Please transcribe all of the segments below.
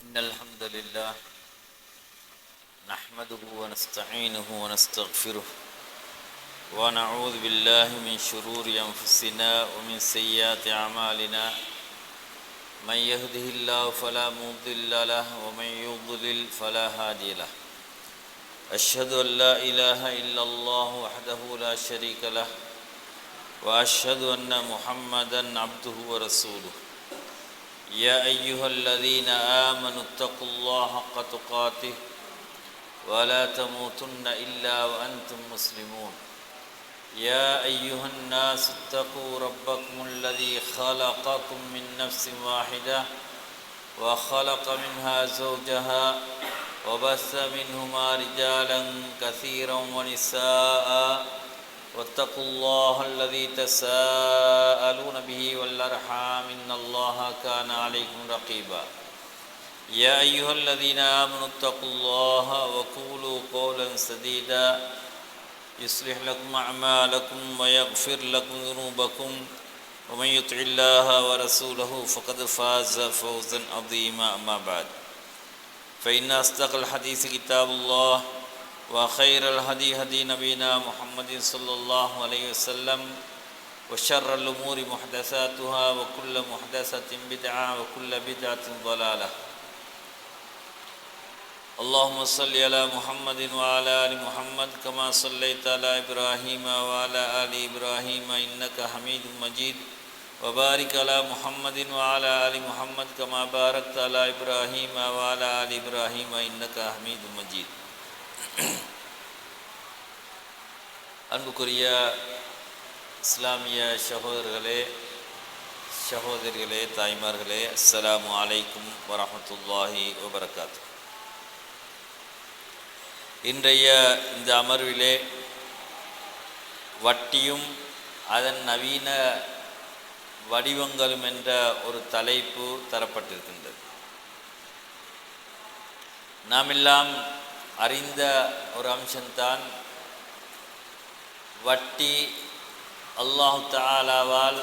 إن الحمد لله نحمده ونستعينه ونستغفره ونعوذ بالله من شرور أنفسنا ومن سيئات أعمالنا من يهده الله فلا مضل له ومن يضلل فلا هادي له أشهد أن لا إله إلا الله وحده لا شريك له وأشهد أن محمدا عبده ورسوله يا أيها الذين آمنوا اتقوا الله حق تقاته ولا تموتن إلا وأنتم مسلمون يا أيها الناس اتقوا ربكم الذي خلقكم من نفس واحدة وخلق منها زوجها وبث منهما رجالا كثيرا ونساء واتقوا الله الذي تساءلون به والأرحام إن الله كان عليكم رقيبا يا أيها الذين آمنوا اتقوا الله وقولوا قولا سديدا يصلح لكم أعمالكم ويغفر لكم ذنوبكم ومن يطع الله ورسوله فقد فاز فوزا عظيما أما بعد فإن أصدق الحديث كتاب الله وخير الهدي هدي نبينا محمد صلى الله عليه وسلم وشر الأمور محدثاتها وكل محدثة بدعة وكل بدعة ضلالة اللهم صل على محمد وعلى آل محمد كما صليت على إبراهيم وعلى آل إبراهيم إنك حميد مجيد وبارك على محمد وعلى آل محمد كما باركت على إبراهيم وعلى آل إبراهيم إنك حميد مجيد அன்புக்குரிய இஸ்லாமிய சகோதரிகளே தாய்மார்களே, அஸ்ஸலாமு அலைக்கும் வரஹ்மத்துல்லாஹி வபரகாத்து. இன்றைய இந்த அமர்விலே வட்டியும் அதன் நவீன வடிவங்களும் என்ற ஒரு தலைப்பு தரப்பட்டிருக்கின்றது. நாமெல்லாம் அறிந்த ஒரு அம்சம்தான் வட்டி அல்லாஹு தஆலாவால்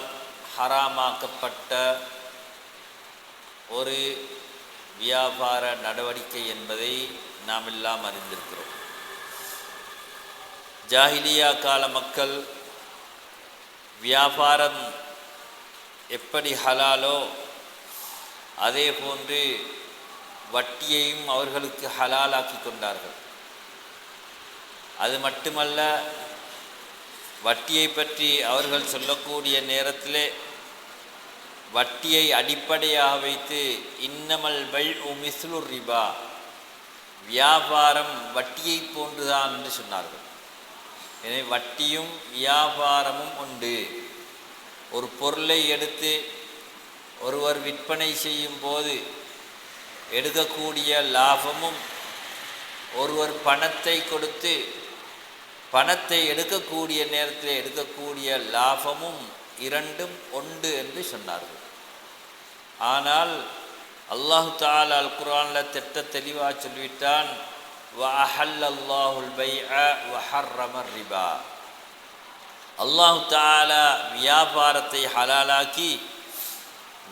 ஹராமாக்கப்பட்ட ஒரு வியாபார நடவடிக்கை என்பதை நாம் எல்லாம் அறிந்திருக்கிறோம். ஜாஹிலியா கால மக்கள் வியாபாரம் எப்படி ஹலாலோ அதே போன்று வட்டியையும் அவர்களுக்கு ஹலாலாக்கி கொண்டார்கள். அது மட்டுமல்ல, வட்டியை பற்றி அவர்கள் சொல்லக்கூடிய நேரத்திலே வட்டியை அடிப்படையாக வைத்து இன்னமல் பைஉ மிஸ்லு ரிபா, வியாபாரம் வட்டியை போன்றுதான் என்று சொன்னார்கள். எனவே வட்டியும் வியாபாரமும் உண்டு. ஒரு பொருளை எடுத்து ஒருவர் விற்பனை செய்யும் போது எடுக்கக்கூடிய லாபமும் ஒருவர் பணத்தை கொடுத்து பணத்தை எடுக்கக்கூடிய நேரத்தில் எடுக்கக்கூடிய லாபமும் இரண்டும் உண்டு என்று சொன்னார்கள். ஆனால் அல்லாஹு தஆலா அல் குர்ஆனில் திட்ட தெளிவாக சொல்லிவிட்டான், வஅஹல்லல்லாஹுல் பைஅ வஹர்ரமர் ரிபா. அல்லாஹு தஆலா வியாபாரத்தை ஹலாலாக்கி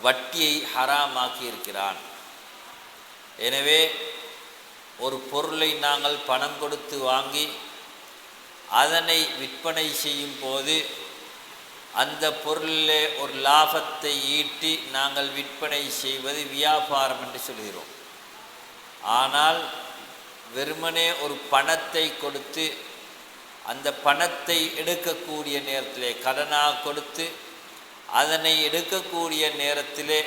வட்டியை ஹராமாக்கி இருக்கிறான். எனவே ஒரு பொருளை நாங்கள் பணம் கொடுத்து வாங்கி அதனை விற்பனை செய்யும் போது அந்த பொருளிலே ஒரு லாபத்தை ஈட்டி நாங்கள் விற்பனை செய்வது வியாபாரம் என்று சொல்கிறோம். ஆனால் வெறுமனே ஒரு பணத்தை கொடுத்து அந்த பணத்தை எடுக்கக்கூடிய நேரத்திலே கடனாக கொடுத்து அதனை எடுக்கக்கூடிய நேரத்திலே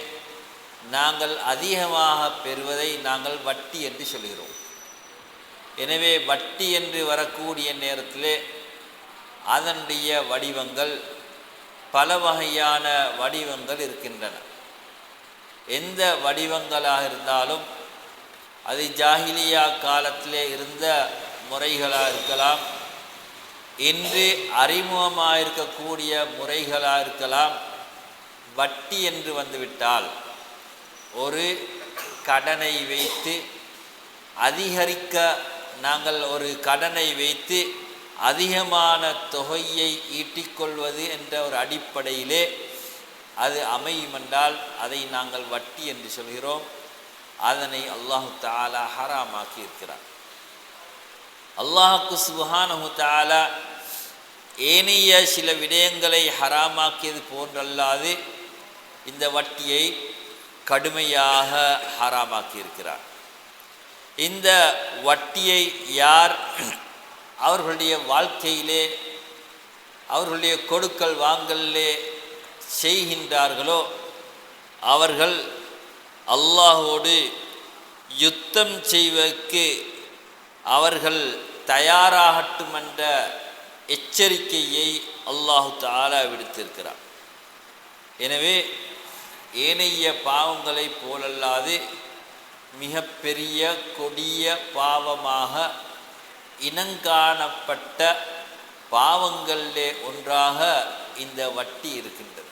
நாங்கள் அதிகமாக பெறுவதை நாங்கள் வட்டி என்று சொல்கிறோம். எனவே வட்டி என்று வரக்கூடிய நேரத்திலே அதனுடைய வடிவங்கள் பல வகையான வடிவங்கள் இருக்கின்றன. எந்த வடிவங்களாக இருந்தாலும் அது ஜாஹிலியா காலத்திலே இருந்த முறைகளாக இருக்கலாம், இன்று அறிமுகமாக இருக்கக்கூடிய முறைகளாக இருக்கலாம். வட்டி என்று வந்துவிட்டால் ஒரு கடனை வைத்து அதிகரிக்க நாங்கள் ஒரு கடனை வைத்து அதிகமான தொகையை ஈட்டிக்கொள்வது என்ற ஒரு அடிப்படையிலே அது அமையும் என்றால் அதை நாங்கள் வட்டி என்று சொல்கிறோம். அதனை அல்லாஹு தஆலா ஹராமாக்கி இருக்கிறார். அல்லாஹ்வுக்கு சுப்ஹானஹு தஆலா ஏனைய சில விடயங்களை ஹராமாக்கியது போன்றல்லாது இந்த வட்டியை கடுமையாக ஹராமாக்கி இருக்கிறார். இந்த வட்டியை யார் அவர்களுடைய வாழ்க்கையிலே அவர்களுடைய கொடுக்கல் வாங்கலிலே செய்கின்றார்களோ அவர்கள் அல்லாஹோடு யுத்தம் செய்வதற்கு அவர்கள் தயாராகட்டும் என்ற எச்சரிக்கையை அல்லாஹு தஆலா விடுத்திருக்கிறார். எனவே ஏனைய பாவங்களைப் போலல்லாது மிகப்பெரிய கொடிய பாவமாக இனங்காணப்பட்ட பாவங்களிலே ஒன்றாக இந்த வட்டி இருக்கின்றது.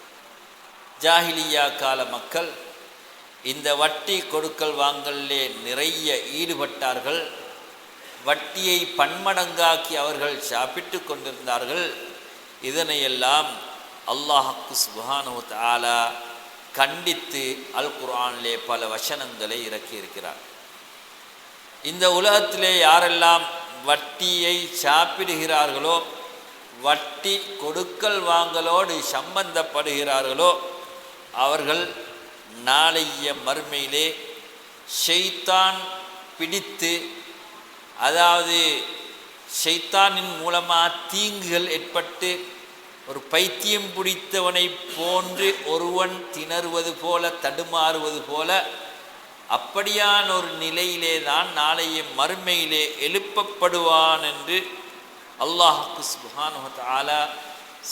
ஜாஹிலியா கால மக்கள் இந்த வட்டி கொடுக்கல் வாங்கலிலே நிறைய ஈடுபட்டார்கள். வட்டியை பன்மடங்காக்கி அவர்கள் சாப்பிட்டு கொண்டிருந்தார்கள். இதனையெல்லாம் அல்லாஹ்வுக்கு சுப்ஹானஹு தஆலா கண்டித்து அல் குர்ஆனிலே பல வசனங்களை இறக்கியிருக்கிறார். இந்த உலகத்திலே யாரெல்லாம் வட்டியை சாப்பிடுகிறார்களோ வட்டி கொடுக்கல் வாங்கலோடு சம்பந்தப்படுகிறார்களோ அவர்கள் நாளைய மறுமையிலே ஷைத்தான் பிடித்து, அதாவது ஷைத்தானின் மூலமாக தீங்குகள் ஏற்பட்டு ஒரு பைத்தியம் பிடித்தவனை போன்று ஒருவன் திணறுவது போல தடுமாறுவது போல அப்படியான ஒரு நிலையிலே தான் நாளைய மறுமையிலே எழுப்பப்படுவான் என்று அல்லாஹ்வுக்கு சுப்ஹானஹு தஆலா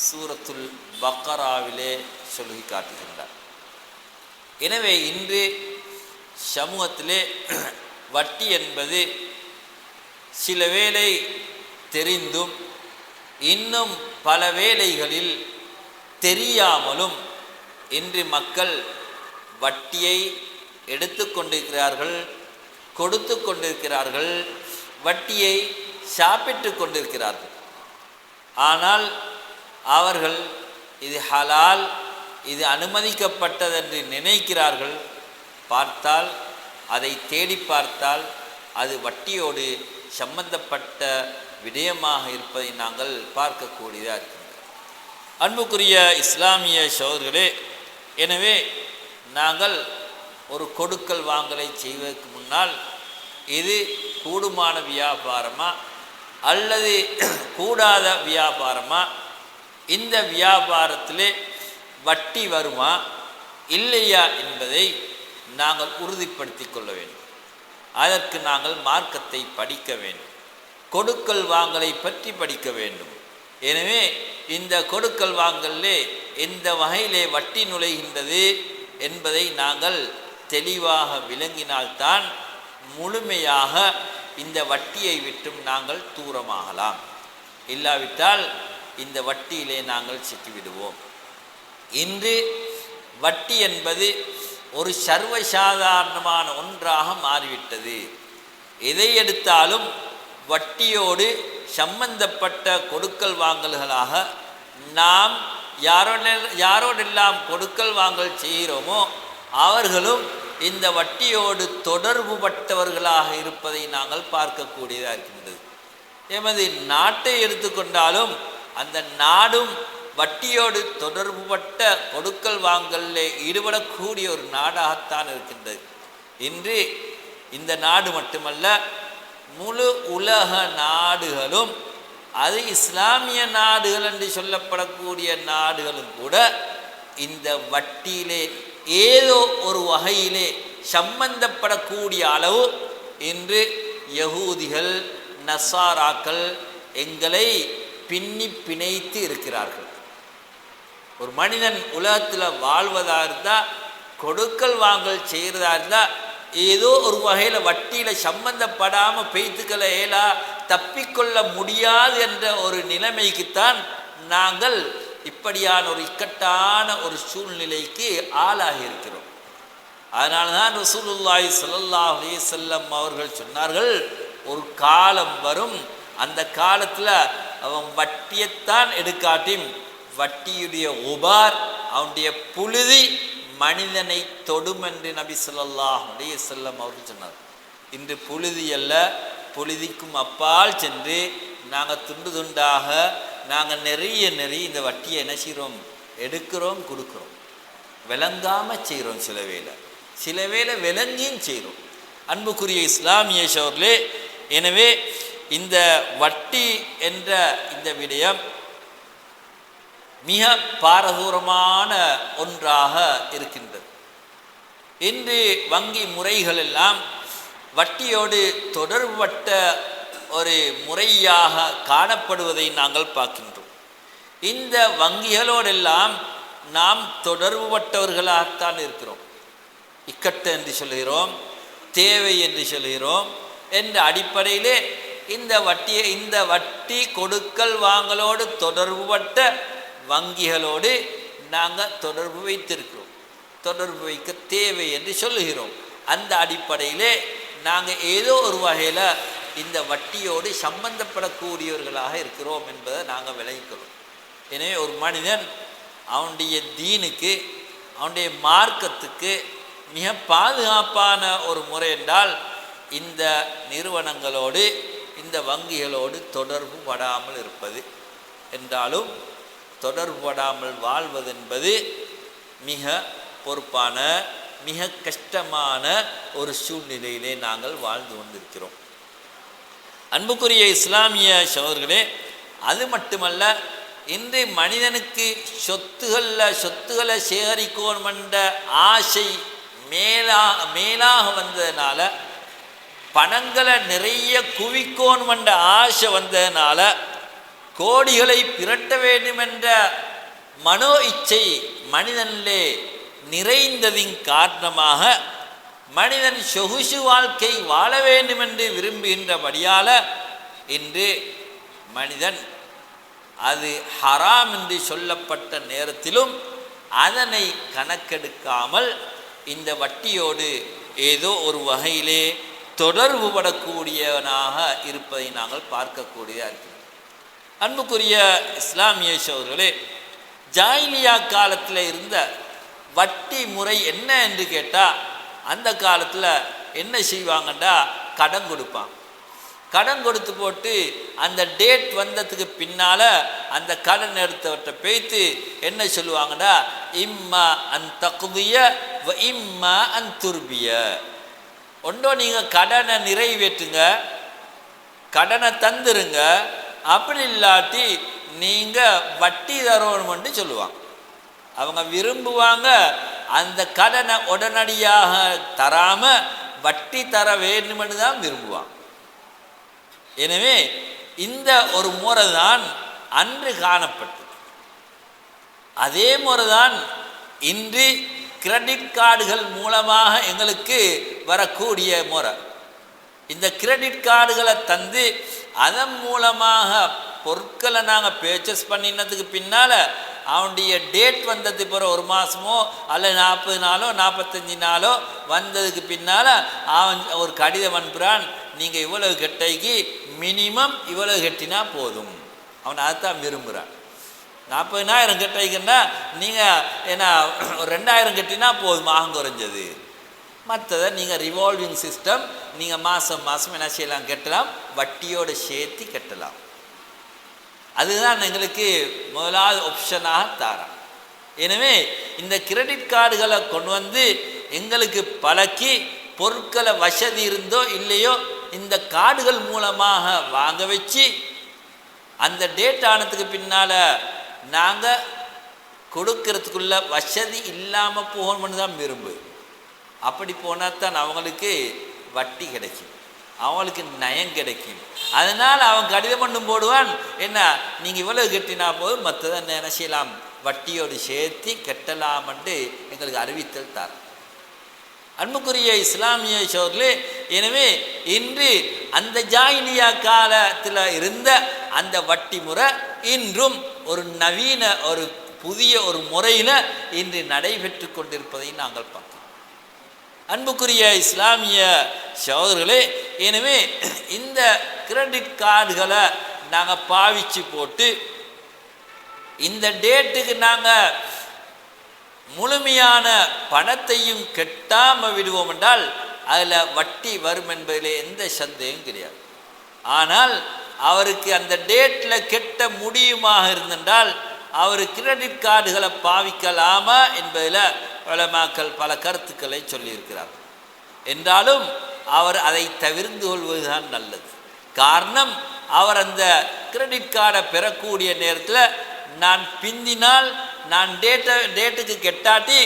சூரத்துல் பக்ராவிலே சொல்லி காட்டுகின்றார். எனவே இன்று சமூகத்திலே வட்டி என்பது சில வேளை தெரிந்தும் இன்னும் பல வேளைகளில் தெரியாமலும் இன்று மக்கள் வட்டியை எடுத்து கொண்டிருக்கிறார்கள், கொடுத்து கொண்டிருக்கிறார்கள், வட்டியை சாப்பிட்டு கொண்டிருக்கிறார்கள். ஆனால் அவர்கள் இது ஹலால், இது அனுமதிக்கப்பட்டது என்று நினைக்கிறார்கள். பார்த்தால் அதை தேடி பார்த்தால் அது வட்டியோடு சம்பந்தப்பட்ட விடயமாக இருப்பதை நாங்கள் பார்க்கக்கூடியதாக இருக்கின்றோம். அன்புக்குரிய இஸ்லாமிய சகோதரர்களே, எனவே நாங்கள் ஒரு கொடுக்கல் வாங்கலை செய்வதற்கு முன்னால் இது கூடுமான வியாபாரமா அல்லது கூடாத வியாபாரமா, இந்த வியாபாரத்திலே வட்டி வருமா இல்லையா என்பதை நாங்கள் உறுதிப்படுத்தி கொள்ள வேண்டும். அதற்கு நாங்கள் மார்க்கத்தை படிக்க வேண்டும், கொடுக்கல் வாங்கலை பற்றி படிக்க வேண்டும். எனவே இந்த கொடுக்கல் வாங்கலே எந்த வகையிலே வட்டி நுழைகின்றது என்பதை நாங்கள் தெளிவாக விளங்கினால்தான் முழுமையாக இந்த வட்டியை விட்டும் நாங்கள் தூரமாகலாம். இல்லாவிட்டால் இந்த வட்டியிலே நாங்கள் சிக்கிவிடுவோம். இன்று வட்டி என்பது ஒரு சர்வசாதாரணமான ஒன்றாக மாறிவிட்டது. எதை எடுத்தாலும் வட்டியோடு சம்பந்தப்பட்ட கொடுக்கல் வாங்கல்களாக நாம் யாரோடெல்லாம் கொடுக்கல் வாங்கல் செய்கிறோமோ அவர்களும் இந்த வட்டியோடு தொடர்பு பட்டவர்களாக இருப்பதை நாங்கள் பார்க்கக்கூடியதாக இருக்கின்றது. எமது நாட்டை எடுத்துக்கொண்டாலும் அந்த நாடும் வட்டியோடு தொடர்பு பட்ட கொடுக்கல் வாங்கலில் ஈடுபடக்கூடிய ஒரு நாடாகத்தான் இருக்கின்றது. இன்று இந்த நாடு மட்டுமல்ல, முழு உலக நாடுகளும், அது இஸ்லாமிய நாடுகள் என்று சொல்லப்படக்கூடிய நாடுகளும் கூட இந்த வட்டியிலே ஏதோ ஒரு வகையிலே சம்பந்தப்படக்கூடிய அளவு இன்று யகூதிகள் நசாராக்கள் எங்களை பின்னி பிணைத்து இருக்கிறார்கள். ஒரு மனிதன் உலகத்தில் வாழ்வதா இருந்தால், கொடுக்கல் வாங்கல் செய்கிறதா இருந்தால், ஏதோ ஒரு வகையில் வட்டியில் சம்பந்தப்படாமல் பெய்த்துக்களை ஏலா தப்பிக்கொள்ள முடியாது என்ற ஒரு நிலைமைக்குத்தான் நாங்கள் இப்படியான ஒரு இக்கட்டான ஒரு சூழ்நிலைக்கு ஆளாகி இருக்கிறோம். அதனால தான் ரசூலுல்லாஹி ஸல்லல்லாஹு அலைஹி வஸல்லம் அவர்கள் சொன்னார்கள், ஒரு காலம் வரும், அந்த காலத்தில் அவன் வட்டியைத்தான் எடுக்காட்டி வட்டியுடைய உபார், அவனுடைய புழுதி மனிதனை தொடும் என்று நபி ஸல்லல்லாஹு அலைஹி வஸல்லம் அவர்கள் சொன்னார். இன்று புழுதி அல்ல, புழுதிக்கும் அப்பால் சென்று நாங்கள் துண்டு துண்டாக நாங்கள் நிறைய இந்த வட்டியை என்ன செய்கிறோம், எடுக்கிறோம், கொடுக்குறோம், விளங்காமல் செய்கிறோம். சில வேளை விளங்கியும் செய்கிறோம். அன்புக்குரிய இஸ்லாமிய சகோதரர்களே, எனவே இந்த வட்டி என்ற இந்த விடயம் மிக பாரதூரமான ஒன்றாக இருக்கின்றது. இன்று வங்கி முறைகள் எல்லாம் வட்டியோடு தொடர்பட்ட ஒரு முறையாக காணப்படுவதை நாங்கள் பார்க்கின்றோம். இந்த வங்கிகளோடெல்லாம் நாம் தொடர்புபட்டவர்களாகத்தான் இருக்கிறோம். இக்கட்டு என்று சொல்கிறோம், தேவை என்று சொல்கிறோம் என்ற அடிப்படையிலே இந்த வட்டி கொடுக்கல் வாங்கலோடு தொடர்புபட்ட வங்கிகளோடு நாங்கள் தொடர்பு வைத்திருக்கிறோம். தொடர்பு வைக்க தேவை என்று சொல்லுகிறோம். அந்த அடிப்படையிலே நாங்கள் ஏதோ ஒரு வகையில் இந்த வட்டியோடு சம்பந்தப்படக்கூடியவர்களாக இருக்கிறோம் என்பதை நாங்கள் விளைவிக்கிறோம். எனவே ஒரு மனிதன் அவனுடைய தீனுக்கு, அவனுடைய மார்க்கத்துக்கு மிக பாதுகாப்பான ஒரு முறை என்றால் இந்த நிறுவனங்களோடு, இந்த வங்கிகளோடு தொடர்பு படாமல் இருப்பது. என்றாலும் தொடர்பு படாமல் வாழ்வது என்பது மிக பொறுப்பான, மிக கஷ்டமான ஒரு சூழ்நிலையிலே நாங்கள் வாழ்ந்து கொண்டிருக்கிறோம். அன்புக்குரிய இஸ்லாமிய சகோதரர்களே, அது மட்டுமல்ல, இன்று மனிதனுக்கு சொத்துக்களை சேகரிக்கணும் என்ற ஆசை மேலாக வந்ததுனால, பணங்களை நிறைய குவிக்கணும் என்ற ஆசை வந்ததுனால, கோடிகளை பிரட்ட வேண்டும் என்ற மனோ இச்சை மனிதனிலே நிறைந்ததின் காரணமாக மனிதன் சொகுசு வாழ்க்கை வாழ வேண்டும் என்று விரும்புகின்றபடியால் இன்று மனிதன் அது ஹராம் என்று சொல்லப்பட்ட நேரத்திலும் அதனை கணக்கெடுக்காமல் இந்த வட்டியோடு ஏதோ ஒரு வகையிலே தொடர்பு படக்கூடியவனாக இருப்பதை நாங்கள் பார்க்கக்கூடியதாக இருக்கிறோம். அன்புக்குரிய இஸ்லாமிய சகோதரர்களே, ஜாயிலியா காலத்தில் இருந்த வட்டி முறை என்ன என்று கேட்டால், அந்த காலத்தில் என்ன செய்வாங்கண்டா, கடன் கொடுப்பாங்க. கடன் கொடுத்து போட்டு அந்த டேட் வந்ததுக்கு பின்னால் அந்த கடன் எடுத்தவற்றை பேய்த்து என்ன சொல்லுவாங்கடா, இம்மா அன் தக்திய வ இம்மா அன் துர்பிய. ஒன்றோ நீங்கள் கடனை நிறைவேற்றுங்க, கடனை தந்துருங்க, அப்படி இல்லாட்டி நீங்கள் வட்டி தரணும்னு சொல்லுவாங்க. அவங்க விரும்புவாங்க அந்த கடனை உடனடியாக தராமல் வட்டி தர வேண்டுமென்று தான் விரும்புவாங்க. எனவே இந்த ஒரு முறை தான் அன்று காணப்பட்டது. அதே முறை தான் இன்று கிரெடிட் கார்டுகள் மூலமாக எங்களுக்கு வரக்கூடிய முறை. இந்த கிரெடிட் கார்டுகளை தந்து அதன் மூலமாக பொருட்களை நாங்கள் பர்ச்சேஸ் பண்ணினதுக்கு பின்னால் அவனுடைய டேட் வந்தது பிறகு ஒரு மாதமோ அல்லது 40 நாளோ 45 நாளோ வந்ததுக்கு பின்னால் அவன் ஒரு கடிதம் அனுப்புகிறான், நீங்கள் இவ்வளவு கெட்டைக்கு மினிமம் இவ்வளவு கட்டினா போதும். அவன் அதைத்தான் விரும்புகிறான். 40,000 கெட்டைக்குன்னா நீங்கள் என்ன 2,000 கட்டினா போதும் ஆகும் குறைஞ்சது. மற்றதை நீங்கள் ரிவால்விங் சிஸ்டம், நீங்கள் மாதம் என்ன செய்யலாம், கட்டலாம், வட்டியோடு சேர்த்து கட்டலாம். அதுதான் எங்களுக்கு முதலாவது ஆப்ஷனாக தரான். எனவே இந்த கிரெடிட் கார்டுகளை கொண்டு வந்து எங்களுக்கு பழக்கி பொருட்களை வசதி இருந்தோ இல்லையோ இந்த கார்டுகள் மூலமாக வாங்க வச்சு அந்த டேட் ஆனதுக்கு பின்னால் நாங்கள் கொடுக்கறதுக்குள்ள வசதி இல்லாமல் போகணும்னு தான் விரும்பு. அப்படி போனால் தான் அவங்களுக்கு வட்டி கிடைக்கும், அவங்களுக்கு நயம் கிடைக்கும். அதனால் அவன் கடிதம் பண்ணும் போடுவான், என்ன நீங்கள் இவ்வளவு கட்டினா போதும், மற்றதை என்ன செய்யலாம், வட்டியோடு சேர்த்து கட்டலாம்ன்ட்டு எங்களுக்கு அறிவித்தல் தார். அன்புக்குரிய இஸ்லாமிய சோர்களே, எனவே இன்று அந்த ஜாயிலியா காலத்தில் இருந்த அந்த வட்டி முறை இன்றும் ஒரு நவீன ஒரு புதிய ஒரு முறையில் இன்று நடைபெற்று கொண்டிருப்பதை நாங்கள் பார்க்கிறோம். அன்புக்குரிய இஸ்லாமிய சகோதரர்களே, எனவே இந்த கிரெடிட் கார்டுகளை நாங்கள் பாவிச்சு போட்டு இந்த டேட்டுக்கு நாங்கள் முழுமையான பணத்தையும் கெட்டாமல் விடுவோம் என்றால் அதில் வட்டி வரும் என்பதில் எந்த சந்தேகம் கிடையாது. ஆனால் அவருக்கு அந்த டேட்டில் கெட்ட முடியுமாக இருந்தென்றால் அவர் கிரெடிட் கார்டுகளை பாவிக்கலாமா என்பதில் உலமாக்கள் பல கருத்துக்களை சொல்லியிருக்கிறார். என்றாலும் அவர் அதை தவிர்த்து கொள்வதுதான் நல்லது. காரணம், அவர் அந்த கிரெடிட் கார்டை பெறக்கூடிய நேரத்தில் நான் பிந்தினால் நான் டேட்டுக்கு கெட்டாட்டி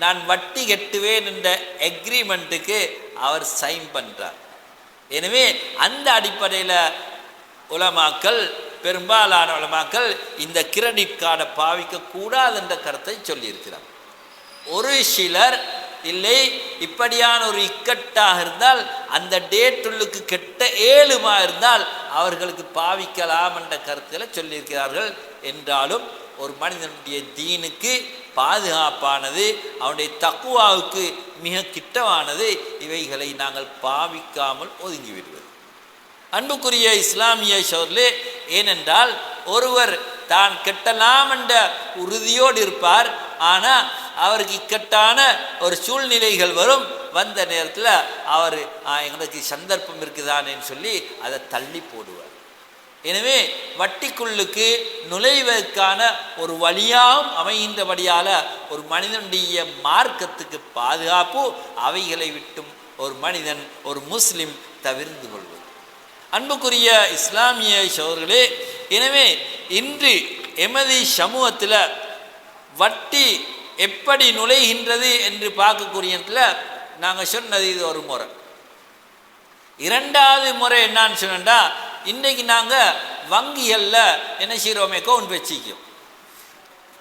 நான் வட்டி கெட்டுவேன் என்ற எக்ரிமெண்ட்டுக்கு அவர் சைன் பண்ணுறார். எனவே அந்த அடிப்படையில் உலமாக்கள், பெரும்பாலான உலமாக்கள் இந்த கிரெடிட் கார்டை பாவிக்கக்கூடாது என்ற கருத்தை சொல்லியிருக்கிறார். ஒரு சிலர் இல்லை, இப்படியான ஒரு இக்கட்டாக இருந்தால் அந்த டேட்டுள்ளுக்கு கெட்ட ஏழுமா இருந்தால் அவர்களுக்கு பாவிக்கலாம் என்ற கருத்தில் சொல்லியிருக்கிறார்கள். என்றாலும் ஒரு மனிதனுடைய தீனுக்கு பாதுகாப்பானது, அவனுடைய தக்குவாவுக்கு மிக கிட்டமானது இவைகளை நாங்கள் பாவிக்காமல் ஒதுங்கிவிடுவது. அன்புக்குரிய இஸ்லாமிய சோர்களே, ஏனென்றால் ஒருவர் தான் கெட்டலாம் என்ற உறுதியோடு இருப்பார். ஆனால் அவருக்கு இக்கட்டான ஒரு சூழ்நிலைகள் வந்த நேரத்தில் அவர் எங்களுக்கு சந்தர்ப்பம் இருக்குதானேன்னு சொல்லி அதை தள்ளி போடுவார். எனவே வட்டிக்குள்ளுக்கு நுழைவதற்கான ஒரு வழியாகவும் அமைகின்றபடியால் ஒரு மனிதனுடைய மார்க்கத்துக்கு பாதுகாப்பு, அவைகளை விட்டும் ஒரு மனிதன், ஒரு முஸ்லிம் தவிர்த்து கொள்வது. அன்புக்குரிய இஸ்லாமிய சகோதரர்களே, எனவே இன்று எமது சமூகத்தில் வட்டி எப்படி நுழைகின்றது என்று பார்க்கக்கூடியதில் நாங்கள் சொன்னது இது ஒரு முறை. இரண்டாவது முறை என்னான்னு சொன்னா, இன்றைக்கு நாங்கள் வங்கிகளில் என்ன செய்கிறோம், அக்கௌண்ட் வச்சுக்கிறோம்.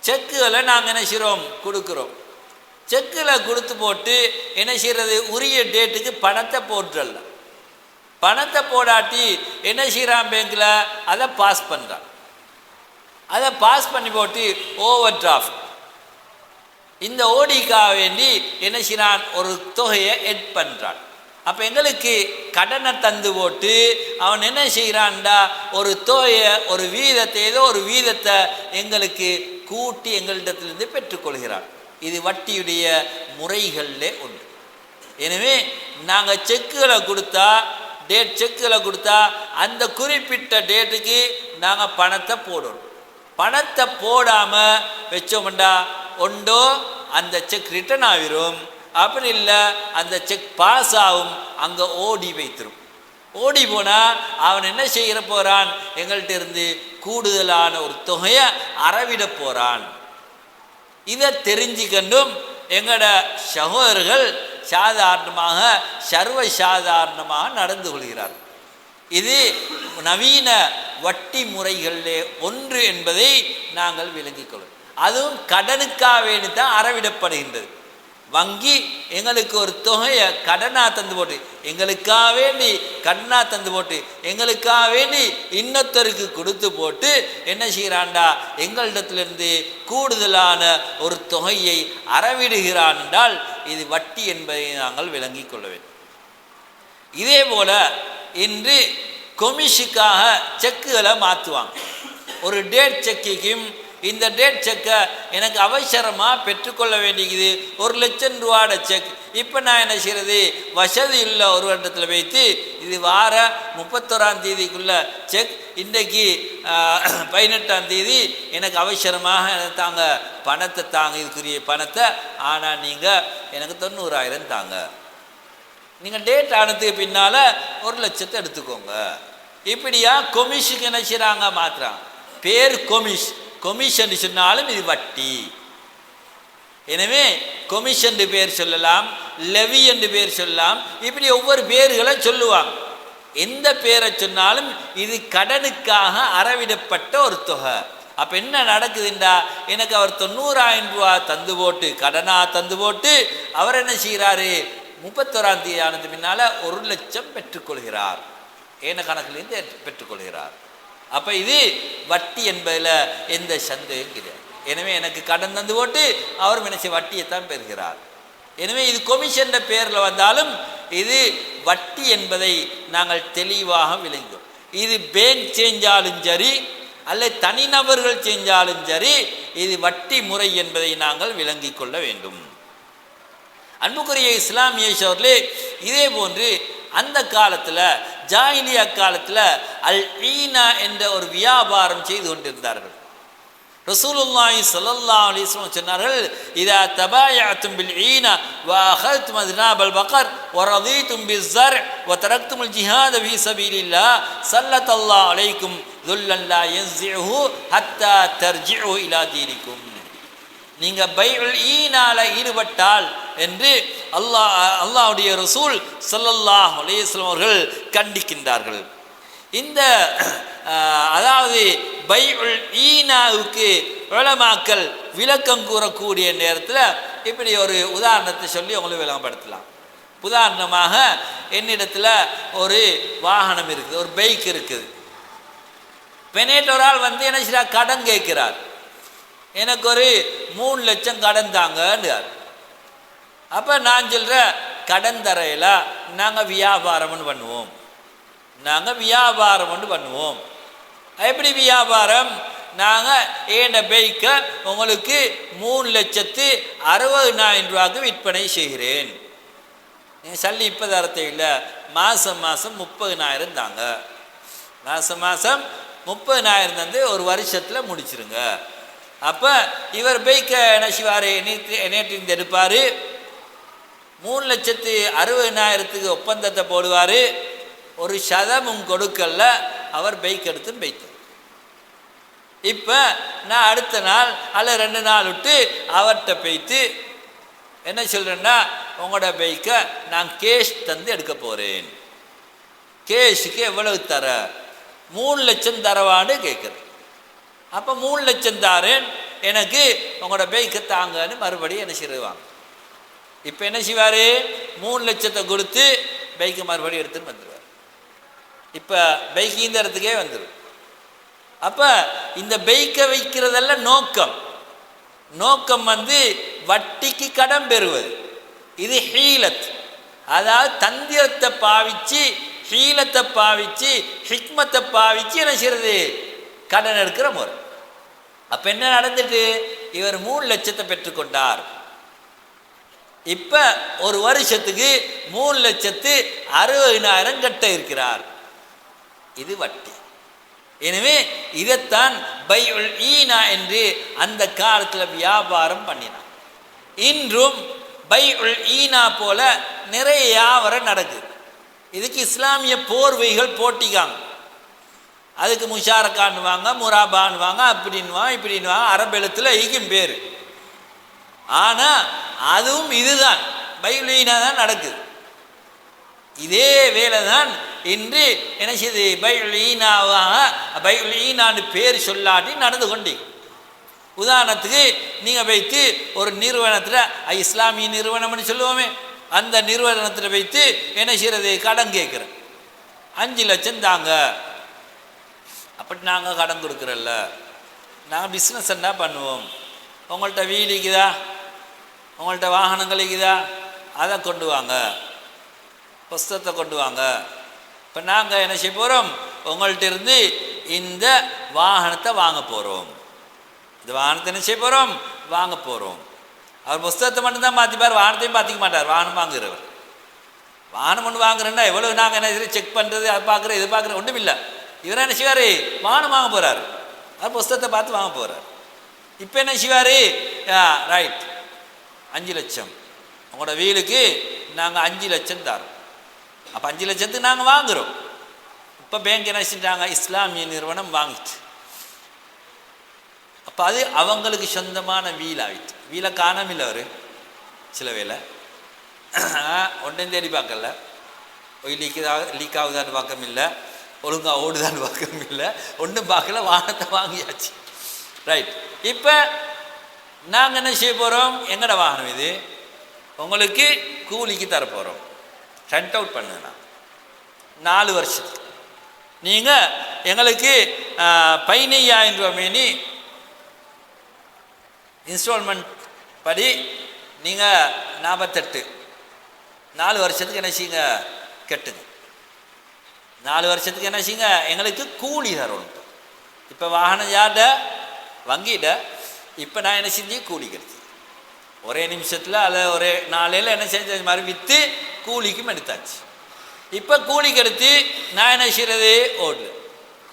செக்குகளை நாங்கள் என்ன செய்கிறோம், கொடுக்குறோம். செக்கில் கொடுத்து போட்டு என்ன செய்கிறது, உரிய டேட்டுக்கு பணத்தை போட்டுறல. பணத்தை போடாட்டி என்ன செய்கிறான், பேங்கில் அதை பாஸ் பண்ணுறான். அதை பாஸ் பண்ணி போட்டு ஓவர் டிராஃப்ட், இந்த ஓடிக்காக வேண்டி என்ன செய்கிறான், ஒரு தொகையை எட் பண்ணுறான். அப்போ எங்களுக்கு கடனை தந்து போட்டு அவன் என்ன செய்கிறான்டா, ஒரு தொகையை, ஒரு வீதத்தை, ஏதோ ஒரு வீதத்தை எங்களுக்கு கூட்டி எங்களிடத்திலிருந்து பெற்றுக்கொள்கிறான். இது வட்டியுடைய முறைகளில் ஒன்று. எனவே நாங்கள் செக்குகளை கொடுத்தா, செக்குகளை கொடுத்தா அந்த குறிப்பிட்ட டேட்டுக்கு நாங்கள் பணத்தை போடணும். பணத்தை போடாமல் வச்சோம்டா ஒன்றோ அந்த செக் ரிட்டர்ன் ஆகிரும், அப்படி இல்லை அந்த செக் பாஸ் ஆகும், அங்கே ஓடி வைத்திரும். ஓடி போனால் அவன் என்ன செய்கிற போகிறான், எங்கள்கிட்ட இருந்து கூடுதலான ஒரு தொகையை அறவிட போகிறான். இதை தெரிஞ்சுக்கண்டும் எங்களோட சகோதரர்கள் சாதாரணமாக, சர்வ சாதாரணமாக நடந்து கொள்கிறார். இது நவீன வட்டி முறைகளிலே ஒன்று என்பதை நாங்கள் விளங்கிக் கொள்ளும். அதுவும் கடனுக்காக வேண்டி தான் அறவிடப்படுகின்றது. வங்கி எங்களுக்கு ஒரு தொகையை கடனாக தந்து போட்டு, எங்களுக்காக வேண்டி கடனாக தந்து போட்டு, எங்களுக்காக வேண்டி இன்னொருத்தருக்கு கொடுத்து போட்டு என்ன செய்கிறான்டா, எங்களிடத்திலிருந்து கூடுதலான ஒரு தொகையை அறவிடுகிறான் என்றால் இது வட்டி என்பதை நாங்கள் விளங்கிக் கொள்ள வேண்டும். இதே போல் இன்று கொமிஷுக்காக செக்குகளை மாற்றுவாங்க. ஒரு டேட் செக்குக்கும் இந்த டேட் செக்கை எனக்கு அவசரமாக பெற்றுக்கொள்ள வேண்டியது, 1,00,000 ரூபாட செக். இப்போ நான் என்ன செய்கிறது, வசதி இல்லை ஒரு இடத்துல வைத்து இது வார 31ஆம் தேதிக்குள்ள செக், இன்றைக்கு 18ஆம் தேதி எனக்கு அவசரமாக தாங்க, பணத்தை தாங்க, இதுக்குரிய பணத்தை, ஆனால் நீங்கள் எனக்கு 90,000 தாங்க, நீங்கள் டேட் ஆனதுக்கு பின்னால் 1,00,000 எடுத்துக்கோங்க. இப்படியா கொமிஷனுக்கு என்ன செய்கிறாங்க, மாற்றுறாங்க. பேர் கொமிஷன் சொன்னாலும் இது வட்டி. எனவே கொமிஷன் பேர் சொல்லலாம், லெவி என்று பேர் சொல்லலாம், இப்படி ஒவ்வொரு பேர்களை சொல்லுவாங்க. எந்த பேரை சொன்னாலும் இது கடனுக்காக அறவிடப்பட்ட ஒரு தொகை. அப்போ என்ன நடக்குதுண்டா, எனக்கு அவர் 90,000 ரூபா தந்து போட்டு, கடனாக தந்து போட்டு, அவர் என்ன செய்கிறாரு, 31ஆம் தேதி ஆனது பின்னால் 1,00,000 பெற்றுக்கொள்கிறார், ஏன கணக்கிலிருந்து பெற்றுக்கொள்கிறார். அப்போ இது வட்டி என்பதில் எந்த சந்தேகம் கிடையாது. எனவே எனக்கு கடன் தந்து போட்டு அவர் நினைச்ச வட்டியைத்தான் பெறுகிறார். எனவே இது கொமிஷன் பேரில் வந்தாலும் இது வட்டி என்பதை நாங்கள் தெளிவாக விளங்குவோம். இது பேங்க் சேஞ்சாலும் சரி, அல்லது தனிநபர்கள் செஞ்சாலும் சரி இது வட்டி முறை என்பதை நாங்கள் விளங்கிக் கொள்ள வேண்டும். அன்புக்குரிய இஸ்லாமிய சகோதரர்களே, இதே போன்று அந்த காலத்தில் ஜாஹிலியா காலத்தில் அல் ஈனா என்ற ஒரு வியாபாரம் செய்து கொண்டிருந்தார்கள். ரசூலுல்லாஹி ஸல்லல்லாஹு அலைஹி வஸல்லம் சொன்னார்கள், இதா தபாயஅதும் பில் ஈனா வ அகதும் அஸ்னாபல் பக்கர் வ ரதீதும் பிஸ்ஸர் வ தரக்துமுல் ஜிஹாத ஃபீ ஸபீலில்லாஹ் ஸல்லல்லாஹு அலைக்கும் ذுல்லன் லா யன்ஸிஹு ஹத்தா தர்ஜிஉ இலா தீனிக்கும். நீங்கள் பைஉல் ஈனால ஈடுபட்டால் என்று அல்லாஹ்வுடைய ரசூல் ஸல்லல்லாஹு அலைஹி வஸல்லம் அவர்கள் கண்டிக்கின்றார்கள். இந்த அதாவது பைஉல் ஈனாவுக்கு உலமாக்கள் விளக்கம் கூறக்கூடிய நேரத்தில் இப்படி ஒரு உதாரணத்தை சொல்லி உங்களுக்கு விளங்கப்படுத்தலாம். உதாரணமாக, என்னிடத்தில் ஒரு வாகனம் இருக்குது, ஒரு பைக் இருக்குது. பெனேட்டோரால் வந்து என்ன செய்ய கடன் கேட்கிறார், எனக்கு ஒரு 3 லட்சம் கடன் தாங்கன்றார். அப்போ நான் சொல்கிற கடன் தரையில் நாங்கள் வியாபாரம்னு பண்ணுவோம், எப்படி வியாபாரம்? நாங்கள் ஏண்ட பைக்கை உங்களுக்கு 3,60,000 விற்பனை செய்கிறேன். நீங்கள் சல்லி இப்போ தரத்தை இல்லை, மாதம் 30,000 தாங்க. மாதம் 30,000 தந்து ஒரு வருஷத்தில் முடிச்சிருங்க. அப்போ இவர் பைக்கை என்ன செய்வார், நேற்று எடுப்பார், 3,60,000 ஒப்பந்தத்தை போடுவார். ஒரு சதமும் கொடுக்கல, அவர் பைக் எடுத்து பைத்தார். இப்போ நான் அடுத்த நாள் அல்ல 2 நாள் விட்டு அவர்கிட்ட போய்த்து என்ன சொல்கிறேன்னா, உங்களோட பைக்கை நான் கேஷ் தந்து எடுக்க போகிறேன். கேஷுக்கு எவ்வளவு தர? 3 லட்சம் தரவான்னு கேட்குறேன். அப்போ 3 லட்சம் தாரேன், எனக்கு உங்களோட பைக்கை தாங்கன்னு மறுபடியும் என்ன செய்வாங்க. இப்போ என்ன செய்வார், 3 லட்சத்தை கொடுத்து பைக்கை மறுபடியும் எடுத்துன்னு வந்துடுவார். இப்போ பைக் இந்த இடத்துக்கே வந்துடும். அப்போ இந்த பைக்கை வைக்கிறதெல்லாம் நோக்கம் வந்து வட்டிக்கு கடன் பெறுவது. இது ஹீலத், அதாவது தந்திரத்தை பாவிச்சு, ஹீலத்தை பாவிச்சு, ஹிக்மத்தை பாவிச்சு என்ன செய்யறது, கடன் எடுக்கிற முறை. அப்போ என்ன நடந்துட்டு, இவர் 3 லட்சத்தை பெற்றுக்கொண்டார். இப்போ ஒரு வருஷத்துக்கு 3,60,000 கட்ட இருக்கிறார். இது வட்டி. எனவே இதைத்தான் பைஉல் ஈனா என்று அந்த காலத்தில் வியாபாரம் பண்ணினான். இன்றும் பைஉல் ஈனா போல நிறைய வியாபாரம் நடக்குது. இதுக்கு இஸ்லாமிய போர்வைகள் போட்டிக்காங்க. அதுக்கு முஷாரக்கான்னுவாங்க, முராபான்னுவாங்க, அப்படின்வாங்க, இப்படின்வாங்க, அரபெழுத்தில் ஈக்கும் பேர். ஆனால் அதுவும் இதுதான், பைஉல் ஈனா தான் நடக்குது. இதே வேலை தான் இன்று என்ன செய்யுது, பைஉல் ஈனான்னு பேர் சொல்லாட்டி நடந்து கொண்டீங்க. உதாரணத்துக்கு நீங்கள் வைத்து ஒரு நிறுவனத்தில், இஸ்லாமிய நிறுவனம்னு சொல்லுவோமே, அந்த நிறுவனத்தில் வைத்து என்ன செய்கிறது, கடன் கேட்குறேன், 5 லட்சம் தாங்க. அப்படி நாங்கள் கடன் கொடுக்குறல்ல, நாங்கள் பிஸ்னஸ் என்ன பண்ணுவோம், உங்கள்கிட்ட வீடு இருக்குதா, உங்கள்கிட்ட வாகனங்கள் இருக்குதா, அதை கொண்டு வாங்க, புஸ்தகத்தை கொண்டு வாங்க. இப்போ நாங்கள் என்ன செய்ய போகிறோம், உங்கள்கிட்ட இருந்து இந்த வாகனத்தை வாங்க போகிறோம். இந்த வாகனத்தை என்ன செய்ய போகிறோம், வாங்க போகிறோம். அவர் புஸ்தகத்தை மட்டும்தான் மாற்றிப்பார், வாகனத்தையும் பார்த்திக்க மாட்டார். வாகனம் வாங்குறவர், வாகனம் ஒன்று வாங்குறேன்னா எவ்வளோ நாங்கள் என்ன செக் பண்ணுறது, அதை பார்க்குறேன், இது பார்க்குறேன், ஒன்றும் இல்லை. இவர் என்ன செய்வார், வாகனம் வாங்க போகிறாரு, அவர் புஸ்தகத்தை பார்த்து வாங்க போகிறார். இப்போ என்ன செய்வார், ரைட் 5 லட்சம் உங்களோட வீலுக்கு நாங்கள் 5 லட்சம் தரோம். அப்போ 5 லட்சத்துக்கு நாங்கள் வாங்குகிறோம். இப்போ பேங்க் என்ன செஞ்சாங்க, இஸ்லாமிய நிறுவனம் வாங்கிச்சு. அப்போ அது அவங்களுக்கு சொந்தமான வீல் ஆகிட்டு. வீலை காணாமில்லை அவர், சில வேலை ஒன்றும் தேடி பார்க்கல, லீக் ஆகுதான்னு பார்க்கம் இல்லை, ஒழுங்காக ஓடுதான்னு பார்க்கம் இல்லை, ஒன்றும் பார்க்கல, வாகனத்தை வாங்கியாச்சு. ரைட். இப்போ நாங்கள் என்ன செய்ய போகிறோம், எங்கட வாகனம் இது, உங்களுக்கு கூலிக்கு தரப்போகிறோம், ரெண்ட் அவுட் பண்ணுங்கண்ணா 4 வருஷத்துக்கு. நீங்கள் எங்களுக்கு 15,000 ரூபா மேனி இன்ஸ்டால்மெண்ட் படி நீங்கள் 48 4 வருஷத்துக்கு என்ன செய்யுங்க, கட்டுங்க. 4 வருஷத்துக்கு என்ன செய்யுங்க, எங்களுக்கு கூலி தரணும். இப்போ வாகனம் யார்ட வங்கிட. இப்போ நான் என்ன செஞ்சு கூலிக்கிறது ஒரே நிமிஷத்தில் அல்ல ஒரே நாளையில் என்ன செஞ்ச மாதிரி விற்று கூலிக்கும் எடுத்தாச்சு. இப்போ கூலிக்கு எடுத்து நான் என்ன செய்கிறது ஓடல.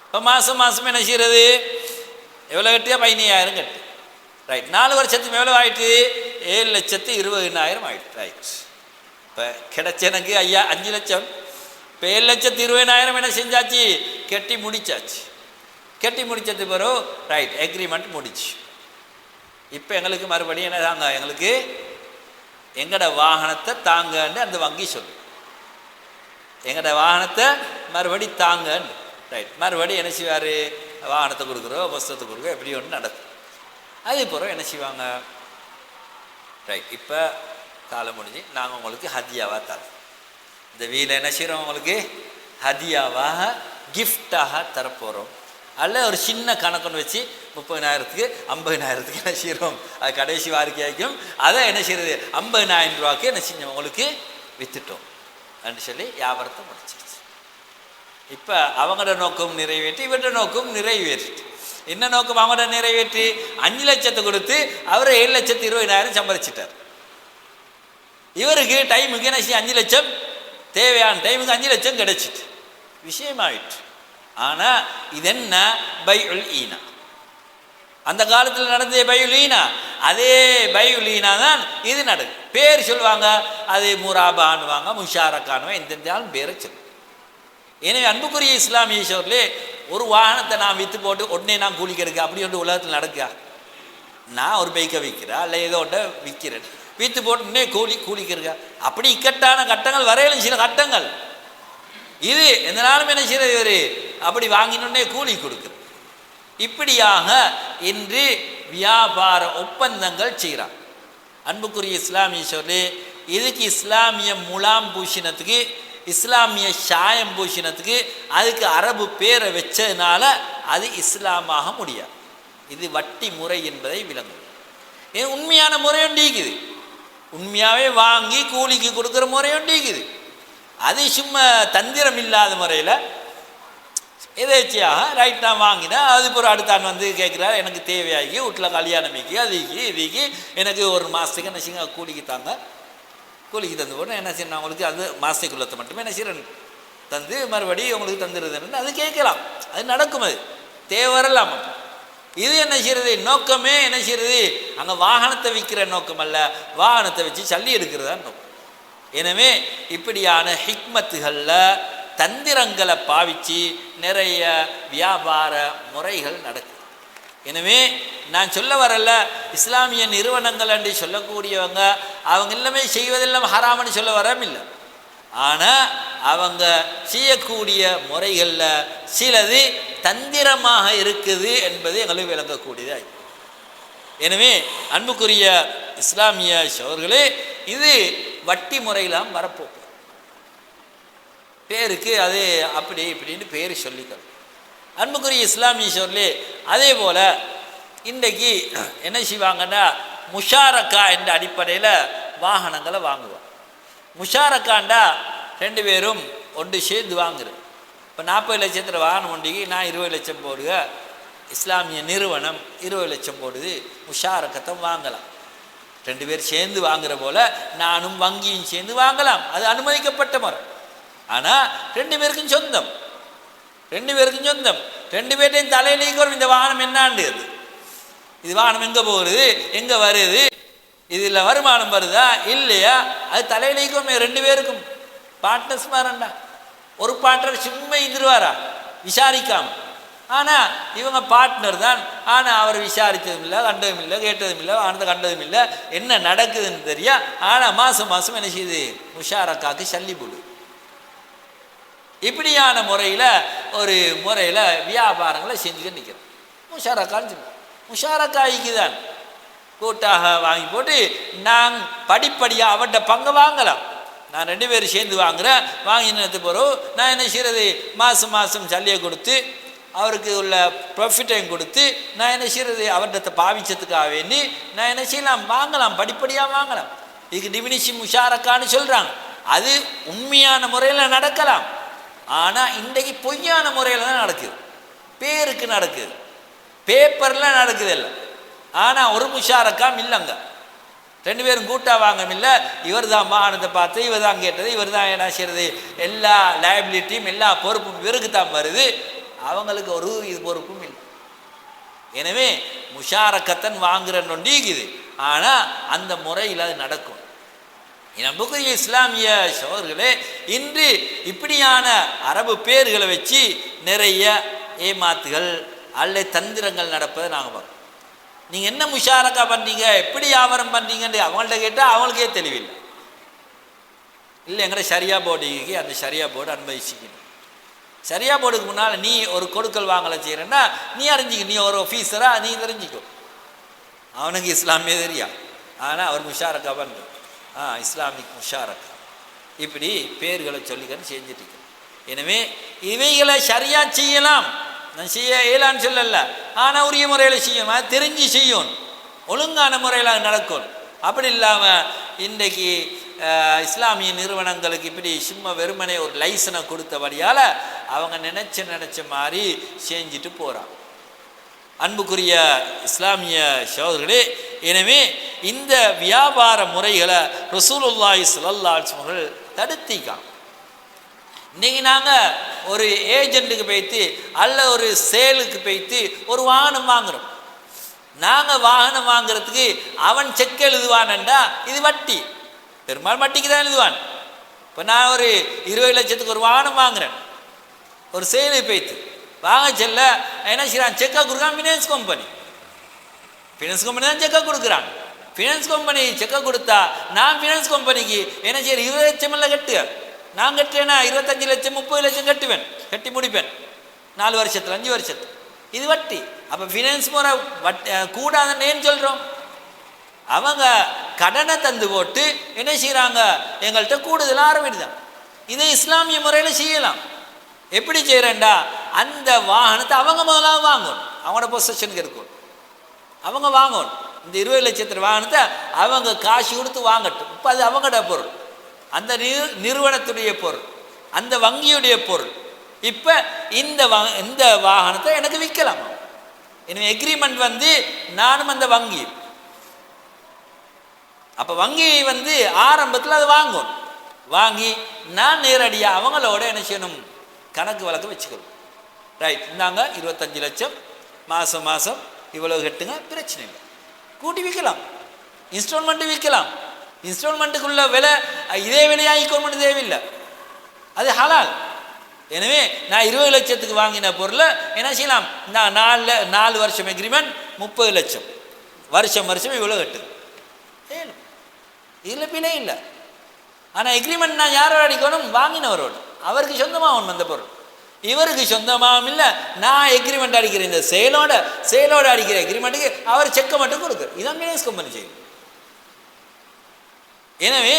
இப்போ மாதம் மாதம் என்ன செய்கிறது எவ்வளோ கட்டியா 15,000 கட்டு. ரைட், 4 வருஷத்துக்கு எவ்வளோ ஆகிட்டு 7,20,000 ஆகிட்டு. ரைட், இப்போ கிடைச்ச எனக்கு 5 லட்சம். இப்போ 7,20,000 என்ன செஞ்சாச்சு கட்டி முடிச்சாச்சு. கட்டி முடிச்சது பிறகு ரைட் எக்ரிமெண்ட் முடிச்சு. இப்போ எங்களுக்கு மறுபடியும் என்ன தாங்க எங்களுக்கு எங்களோட வாகனத்தை தாங்கன்னு அந்த வங்கி சொல்லு. எங்களோட வாகனத்தை மறுபடி தாங்கன்னு. ரைட், மறுபடி என்ன செய்வார் வாகனத்தை கொடுக்குறோம் புஸ்தகத்தை கொடுக்குறோம் எப்படி ஒன்று நடக்கும். அது பிறகு என்ன செய்வாங்க ரைட் இப்போ காலம் முடிஞ்சு நாங்கள் உங்களுக்கு ஹதியாவாக தரோம். இந்த வீட்டில் என்ன செய்கிறோம் உங்களுக்கு ஹதியாவாக கிஃப்டாக தரப்போகிறோம். அல்ல ஒரு சின்ன கணக்குன்னு வச்சு 30,000க்கு 50,000க்கு என்ன செய்கிறோம் அது கடைசி வாரிக்கையாக்கும். அதை என்ன செய்கிறது 50,000 ரூபாய்க்கு என்ன செஞ்சோம் உங்களுக்கு விற்றுட்டோம் அப்படின்னு சொல்லி வியாபாரத்தை முடிச்சிருச்சு. இப்போ அவங்களோட நோக்கம் நிறைவேற்றி இவரோட நோக்கம் நிறைவேற்றிட்டு என்ன நோக்கம் அவங்களோட நிறைவேற்றி 5 லட்சத்தை கொடுத்து அவர் 7,20,000 சம்பாதிச்சிட்டார். இவருக்கு டைமுக்கு என்ன செய்ய 5 லட்சம் தேவையான டைமுக்கு 5 லட்சம் கிடைச்சிட்டு விஷயமாயிட்டு. ஆனால் இது என்ன பைஉல் ஈனா அந்த காலத்தில் நடந்தே பையுல் ஈனா அதே பையுல் ஈனா தான் இது நடக்குது. பேர் சொல்லுவாங்க அது முராபான்னுவாங்க முஷாரக்கானுவாங்க எந்தெந்தாலும் பேரை சொல்லுவாங்க. எனவே அன்புக்குரிய இஸ்லாமிய ஈஸ்வரிலே ஒரு வாகனத்தை நான் விற்று போட்டு உடனே நான் கூலிக்க எடுக்க அப்படி ஒன்று உலகத்தில் நடக்கா. நான் ஒரு பைக்கை விற்கிறேன் அல்ல ஏதோ ஒன்றை விற்கிறேன் விற்று போட்டு உடனே கூலிக்க இருக்கா. அப்படி இக்கட்டான கட்டங்கள் வரையிலும் சில கட்டங்கள் இது எந்த நாளும் என்ன செய்யறது இவர் அப்படி வாங்கினோடனே கூலி கொடுக்குறது. இப்படியாக இன்று வியாபார ஒப்பந்தங்கள் செய்கிறான். அன்புக்குரிய இஸ்லாமிய சொல்லி இதுக்கு இஸ்லாமிய முலாம் பூஷணத்துக்கு இஸ்லாமிய சாயம் பூஷணத்துக்கு அதுக்கு அரபு பேரை வச்சதுனால அது இஸ்லாமாக முடியாது. இது வட்டி முறை என்பதை விளங்கும். ஏன் உண்மையான முறையும் நீக்குது, உண்மையாகவே வாங்கி கூலிக்கு கொடுக்குற முறையும் நீக்குது. அது சும்மா தந்திரம் இல்லாத முறையில் எதேச்சியாக ரைட் நான் வாங்கினேன் அது ஒரு அடுத்தான் வந்து கேட்குறாரு எனக்கு தேவையாகி வீட்டில் கல்யாணமிக்கு அதுக்கு இதுக்கு எனக்கு ஒரு மாதத்துக்கு என்ன செய்யுங்க கூலிக்கு தாங்க. கூலிக்கு தந்து போட்டு என்ன செய்யணும் அவங்களுக்கு அது மாதத்துக்குள்ளத்தை மட்டுமே என்ன செய்கிறேன் தந்து மறுபடியும் உங்களுக்கு தந்துடுதுன்னு அது கேட்கலாம். அது நடக்கும், அது தேவையில்லாம. இது என்ன செய்கிறது நோக்கமே என்ன செய்கிறது அங்கே வாகனத்தை விற்கிற நோக்கம் அல்ல, வாகனத்தை வச்சு சல்லி எடுக்கிறதா நோக்கம். எனவே இப்படியான ஹிக்மத்துகளில் தந்திரங்களை பாவித்து நிறைய வியாபார முறைகள் நடக்குது. எனவே நான் சொல்ல வரல இஸ்லாமிய நிறுவனங்கள் என்று சொல்லக்கூடியவங்க அவங்க எல்லாமே செய்வதெல்லாம் ஹராம்னு சொல்ல வரமில்லை. ஆனால் அவங்க செய்யக்கூடிய முறைகளில் சிலது தந்திரமாக இருக்குது என்பது எங்களுக்கு விளங்கக்கூடியதாக. எனவே அன்புக்குரிய இஸ்லாமிய சகோதரர்களே இது வட்டி முறையெல்லாம் வரப்போகுது. பேருக்கு அது அப்படி இப்படின்னு பேர் சொல்லிக்கணும். அன்புக்குரிய இஸ்லாமிய சகோதரர்களே அதே போல் இன்றைக்கு என்ன செய்வாங்கன்னா முஷாரக்கா என்ற அடிப்படையில் வாகனங்களை வாங்குவாங்க. முஷாரக்காண்டா 2 பேரும் ஒன்று சேர்ந்து வாங்குறது. இப்போ 40 லட்சத்தில் வாகனம் ஒன்றிக்கு நான் 20 லட்சம் போடுக, இஸ்லாமிய நிறுவனம் 20 லட்சம் போடுது, முஷாரக்கத்தை வாங்கலாம். 2 பேர் சேர்ந்து வாங்குற போல் நானும் வங்கியும் சேர்ந்து வாங்கலாம், அது அனுமதிக்கப்பட்ட முறை. ஆனால் 2 பேருக்கும் சொந்தம், 2 பேருக்கும் சொந்தம். 2 பேர்டையும் தலையிலேக்கு வரும் இந்த வாகனம் என்னாண்டு, இது வாகனம் எங்கே போகிறது எங்கே வருது இதில் வருமானம் வருதா இல்லையா அது தலையிலேக்கும் 2 பேருக்கும் பார்ட்னர்ஸ் மாறண்டா. ஒரு பார்ட்னர் சும்மா இருந்துருவாரா விசாரிக்காம. ஆனால் இவங்க பார்ட்னர் தான், ஆனால் அவர் விசாரித்ததும் இல்லை கண்டதும் இல்லை கேட்டதும் இல்லை வாகனத்தை கண்டதும் இல்லை என்ன நடக்குதுன்னு தெரியா. ஆனால் மாதம் மாதம் என்ன செய்யுது முஷாரக்காக்கு சல்லி போடு. இப்படியான முறையில் ஒரு முறையில் வியாபாரங்களை செஞ்சுக்க நிற்கிறோம். முஷாரக்கான்னு சொல்லுவோம். முஷாரக்காய்க்கு தான் கூட்டாக வாங்கி போட்டு நான் படிப்படியாக அவர்கிட்ட பங்கு வாங்கலாம். நான் 2 பேரும் சேர்ந்து வாங்குகிறேன், வாங்கினது பிறகு நான் என்ன செய்கிறது மாதம் மாதம் சல்லியை கொடுத்து அவருக்கு உள்ள ப்ராஃபிட்டையும் கொடுத்து நான் என்ன செய்கிறது அவர்கிட்ட பாவிச்சதுக்காக வேண்டி நான் என்ன செய்யலாம் வாங்கலாம், படிப்படியாக வாங்கலாம். இதுக்கு டிமினிஷி முஷாரக்கான்னு சொல்கிறாங்க. அது உண்மையான முறையில் நடக்கலாம். ஆனால் இன்றைக்கு பொய்யான முறையில் தான் நடக்குது, பேருக்கு நடக்குது. பேப்பரில் நடக்குது இல்லை. ஆனால் ஒரு முஷாரக்காம் இல்லைங்க. ரெண்டு பேரும் கூட்டா வாங்கம் இல்லை. இவர் தான் வாகனத்தை பார்த்து, இவர் தான் கேட்டது, இவர் தான் என்ன செய்யறது, எல்லா லைபிலிட்டியும் எல்லா பொறுப்பும் இவருக்கு தான் வருது. அவங்களுக்கு ஒரு இது பொறுப்பும் இல்லை. எனவே முஷாரக்கத்தன் வாங்குற நொண்டிக்குது. ஆனால் அந்த முறையில் அது நடக்கும். நமக்கு இஸ்லாமிய சோர்களே, இன்று இப்படியான அரபு பேர்களை வச்சு நிறைய ஏமாத்துகள் அல்லது தந்திரங்கள் நடப்பதை நாங்கள் பார்க்கணும். நீங்கள் என்ன முஷாரக்கா பண்ணுறீங்க, எப்படி வியாபாரம் பண்ணுறீங்கன்னு அவங்கள்ட்ட கேட்டால் அவங்களுக்கே தெளிவில்லை. இல்லை எங்கள்ட ஷரியா போர்டுக்கு அந்த ஷரியா போர்டு அனுமதிச்சிக்கணும். ஷரியா போர்டுக்கு முன்னால் நீ ஒரு கொடுக்கல் வாங்கலை செய்கிறேன்னா நீ அறிஞ்சிக்க, நீ ஒரு ஆஃபீஸராக நீ தெரிஞ்சிக்கோ. அவனுக்கு இஸ்லாமிய தெரியா, ஆனால் அவர் முஷாரக்கா பண்ணுற இஸ்லாமிக் முஷாரக்கா இப்படி பேர்களை சொல்லிக்கன்னு செஞ்சுட்டு. எனவே இவைகளை ஷரியா செய்யலாம், நான் செய்ய இயலான்னு சொல்லல. ஆனால் உரிய முறையில் செய்யணும், அது தெரிஞ்சு செய்யணும், ஒழுங்கான முறையில் நடக்கும். அப்படி இல்லாமல் இன்றைக்கு இஸ்லாமிய நிறுவனங்களுக்கு இப்படி சும்மா வெறுமனே ஒரு லைசனை கொடுத்தபடியால் அவங்க நினச்ச மாதிரி செஞ்சுட்டு போகிறாங்க. அன்புக்குரிய இஸ்லாமிய சகோதரர்களே, எனவே இந்த வியாபார முறைகளை ரசூலுல்லாஹி ஸல்லல்லாஹு அலைஹி வஸல்லம் தடுத்திக்காங்க. இன்றைக்கி நாங்கள் ஒரு ஏஜெண்ட்டுக்கு போய்த்து அல்ல ஒரு சேலுக்கு போய்த்து ஒரு வாகனம் வாங்குகிறோம். நாங்கள் வாகனம் வாங்குறதுக்கு அவன் செக் எழுதுவானண்டா இது வட்டி, பெரும்பாலும் வட்டிக்கு தான் எழுதுவான். இப்போ நான் ஒரு 20 லட்சத்துக்கு ஒரு வாகனம் வாங்குகிறேன், ஒரு சேலுக்கு போய்த்து வாங்க செல்ல என்ன செய்யறான், செக்காக கொடுக்குறான் ஃபினான்ஸ் கம்பெனி. ஃபினான்ஸ் கம்பெனி தான் செக்காக கொடுக்குறான். ஃபினான்ஸ் கம்பெனி செக்காக கொடுத்தா நான் ஃபினான்ஸ் கம்பெனிக்கு என்ன செய்ய 20 லட்சம் எல்லாம் கட்டுக. நான் கட்டுறேன்னா 25 லட்சம் 30 லட்சம் கட்டுவேன், கட்டி முடிப்பேன் 4 வருஷத்தில் 5 வருஷத்தில். இது வட்டி. அப்போ ஃபினான்ஸ் முறை கூடாதுன்னு ஏன்னு சொல்கிறோம்? அவங்க கடனை தந்து போட்டு என்ன செய்கிறாங்க, எங்கள்கிட்ட கூடுதலாக ஆரம்பிடுதான். இதை இஸ்லாமிய முறையில் செய்யலாம். எப்படி செய்கிறேன்டா, அந்த வாகனத்தை அவங்க முதலாக வாங்கணும், அவங்களோட பொசஷனுக்கு இருக்கும், அவங்க வாங்கணும். இந்த 20 லட்சத்து வாகனத்தை அவங்க காசு கொடுத்து வாங்கட்டும். இப்போ அது அவங்களோட பொருள், அந்த நிறுவனத்துடைய பொருள், அந்த வங்கியுடைய பொருள். இப்போ இந்த வாகனத்தை எனக்கு விற்கலாம். எனவே எக்ரிமெண்ட் நானும் அந்த வங்கி. அப்போ வங்கி ஆரம்பத்தில் அதை வாங்கணும். வாங்கி நான் நேரடியாக அவங்களோட என்ன செய்யணும், கணக்கு வழக்கு வச்சுக்கணும். ரைட், இந்தாங்க 25 லட்சம் மாதம் இவ்வளோ கட்டுங்க, பிரச்சனை இல்லை, கூட்டி விற்கலாம், இன்ஸ்டால்மெண்ட்டு விற்கலாம். இன்ஸ்டால்மெண்ட்டுக்குள்ள விலை இதே விலையாகிக்கணும்னு தேவையில்லை, அது ஹலால். எனவே நான் 20 லட்சத்துக்கு வாங்கின பொருளை என்ன செய்யலாம், நான் 4 வருஷம் எக்ரிமெண்ட் 30 லட்சம் வருஷம் இவ்வளோ கட்டுது, இதில் பிழை இல்லை. ஆனால் எக்ரிமெண்ட் நான் யாரோட அடிக்கணும், வாங்கினவரோடு, அவருக்கு சொந்தமாகணும் அந்த பொருள், இவருக்கு சொந்தமாகவும் இல்லை. நான் எக்ரிமெண்ட் அடிக்கிறேன், இந்த சேலோட அடிக்கிற எக்ரிமெண்ட்டுக்கு அவர் செக்கை மட்டும் கொடுக்குற, இதான் ஃபினான்ஸ் கம்பெனி செய்யும். எனவே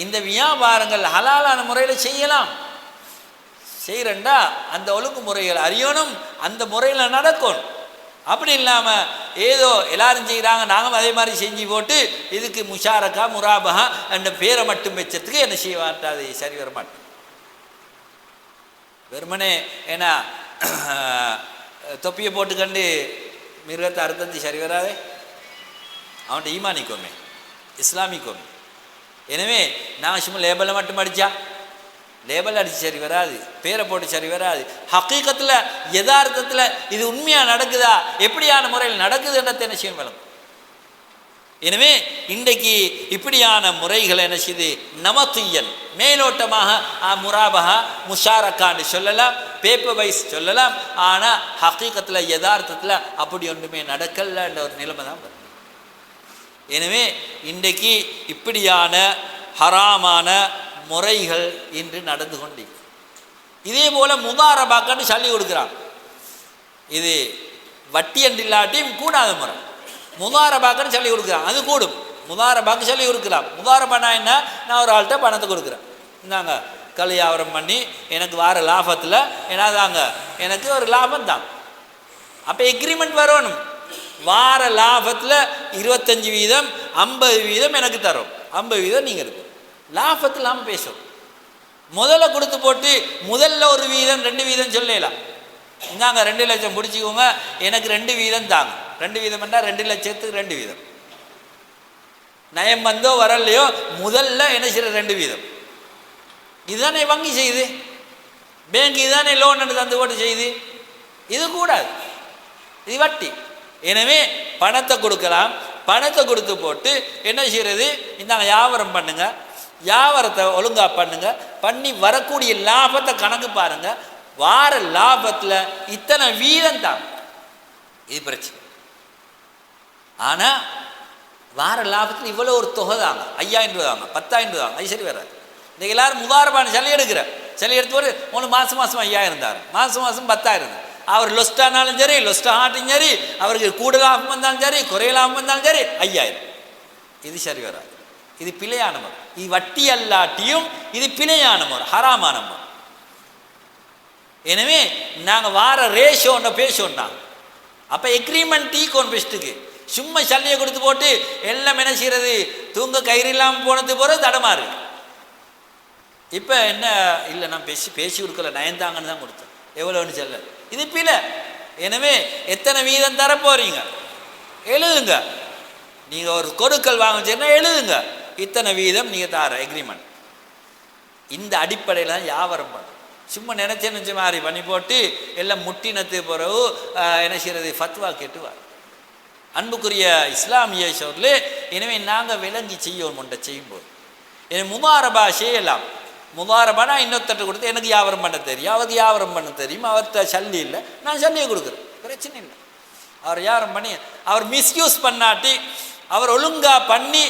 இந்த வியாபாரங்கள் ஹலாலான முறையில் செய்யலாம். செய்கிறண்டா அந்த ஒழுங்குமுறைகள் அறியணும், அந்த முறையில் நடக்கணும். அப்படி இல்லாமல் ஏதோ எல்லாரும் செய்கிறாங்க நாங்கள் அதே மாதிரி செஞ்சு போட்டு இதுக்கு முஷாரக்கா முராபகா என்ற பேரை மட்டும் வச்சதுக்கு என்ன செய்ய மாட்டாது, சரி வர மாட்டேன். வெறுமனே ஏன்னா தொப்பியை போட்டுக்கண்டு மிருகத்தை அறுத்தது சரி வராதே, அவன்கிட்ட ஈமானிக்கோமே இஸ்லாமிக்கோமே. எனவே நான் சும்மா லேபலை மட்டும் அடித்தா, லேபல் அடித்து சரி வராது, பேரை போட்டு சரி வராது. ஹக்கீகத்தில் யதார்த்தத்தில் இது உண்மையாக நடக்குதா, எப்படியான முறையில் நடக்குதுன்றதை என்ன செய்யும் வளம். எனவே இன்றைக்கு இப்படியான முறைகளை என்ன செய்து நமத்துயன் மேலோட்டமாக முராபகா முஷாரக்கான்னு சொல்லலாம், பேப்பர் வைஸ் சொல்லலாம். ஆனால் ஹக்கீகத்தில் யதார்த்தத்தில் அப்படி ஒன்றுமே நடக்கலன்ற ஒரு நிலைமை தான் வரும். எனவே இன்றைக்கு இப்படியான ஹராமான முறைகள் இன்று நடந்து கொண்டு இதே போல் முதாரபாக்கன்னு சொல்லி கொடுக்குறாங்க. இது வட்டி என்று இல்லாட்டியும் கூடாத முறை முதாரபாக்கன்னு சொல்லி கொடுக்குறான், அது கூடும். முதாரபாக்கு சொல்லி கொடுக்கலாம். முதாரபானா என்ன, நான் ஒரு ஆள்கிட்ட பணத்தை கொடுக்குறேன், இந்தாங்க கல் வியாபாரம் பண்ணி எனக்கு வார லாபத்தில் என்னதாங்க எனக்கு ஒரு லாபம் தான். அப்போ எக்ரிமெண்ட் வரணும், வார லாபத்தில் 25% 50% எனக்கு தரும், 50% நீங்கள் இருக்கும். லாபத்தில் பேசும். முதல்ல கொடுத்து போட்டு முதல்ல 1% 2% சொல்லலாம், இந்தாங்க 2 லட்சம் பிடிச்சிக்கோங்க, எனக்கு 2 வீதம் தாங்க. 2 வீதம் என்றால் 2 லட்சத்துக்கு 2 வீதம். நயம் வந்தோ வரலையோ முதல்ல என்ன செய்யற 2 வீதம். இதுதானே வங்கி செய்யுது, பேங்க் இதுதானே லோன் என்று தந்து போட்டு செய்யுது. இது கூடாது, இது வட்டி. எனவே பணத்தை கொடுக்கலாம், பணத்தை கொடுத்து போட்டு என்ன செய்யறது, இந்தாங்க வியாபாரம் பண்ணுங்க, வியாபாரத்தை ஒழுங்கா பண்ணுங்க, பண்ணி வரக்கூடிய லாபத்தை கணக்கு பாருங்க, வார லாபத்தில் இத்தனை வீதம் தான். இது பிரச்சனை. ஆனால் வார லாபத்தில் இவ்வளோ ஒரு தொகை தாங்க, 5000 ரூபா தாங்க, 10000 ரூபா தாங்க, அது சரி வராது. இன்றைக்கி எல்லாரும் முதாரபான சளி எடுக்கிற சளி எடுத்து ஒரு ஒன்று மாதம் 5000 தாரு, மாதம் 10,000. அவர் லொஸ்டானாலும் சரி, லொஸ்டா ஆட்டும் சரி, அவருக்கு கூட லாபம் வந்தாலும் சரி, குறைய லாபம் வந்தாலும் சரி 5000. இது சரி வராது, இது பிழையான முறை. இது வட்டி அல்லாட்டியும் இது பிழையான முறை, ஹராமான முறை. எனவே நாங்கள் வார ரேஷோன்ற பேசோண்டாங்க. அப்போ எக்ரிமெண்ட் ஈக்கோன் பெஸ்ட்டுக்கு சும்மா சல்லியை கொடுத்து போட்டு எல்லாம் என்ன செய்கிறது, தூங்க கயிறு இல்லாமல் போனது போகிற தடமாறு. இப்போ என்ன இல்லை, நான் பேசி கொடுக்கல, நயந்தாங்கன்னு தான் கொடுத்தேன், எவ்வளோன்னு சொல்ல, இது பிழை. எனவே எத்தனை வீதம் தர போகிறீங்க எழுதுங்க. நீங்கள் ஒரு கொடுக்கல் வாங்க சொன்னா எழுதுங்க, இத்தனை வீதம் நீங்கள் தர எக்ரிமெண்ட். இந்த அடிப்படையில் தான் வியாபாரம் பண்ணும். சும்மா நினச்ச மாதிரி பண்ணி போட்டு எல்லாம் முட்டினத்து பிறகு என்ன செய்கிறது, ஃபத்வா கேட்டுவார். அன்புக்குரிய இஸ்லாமிய சோர்லே, எனவே நாங்கள் விளங்கி செய்யணும். ஒன்றை செய்யும்போது எனவே முதாரபா செய்யலாம். முதாரபானா இன்னொருத்தட்ட கொடுத்து எனக்கு வியாபாரம் பண்ண தெரியும், அவருக்கு வியாபாரம் பண்ண தெரியும், அவர்கிட்ட சல்லி இல்லை, நான் சல்லியை கொடுக்குறேன், பிரச்சனை இல்லை. அவர் வியாபாரம் பண்ணி அவர் மிஸ்யூஸ் பண்ணாட்டி, அவர் ஒழுங்காக பண்ணி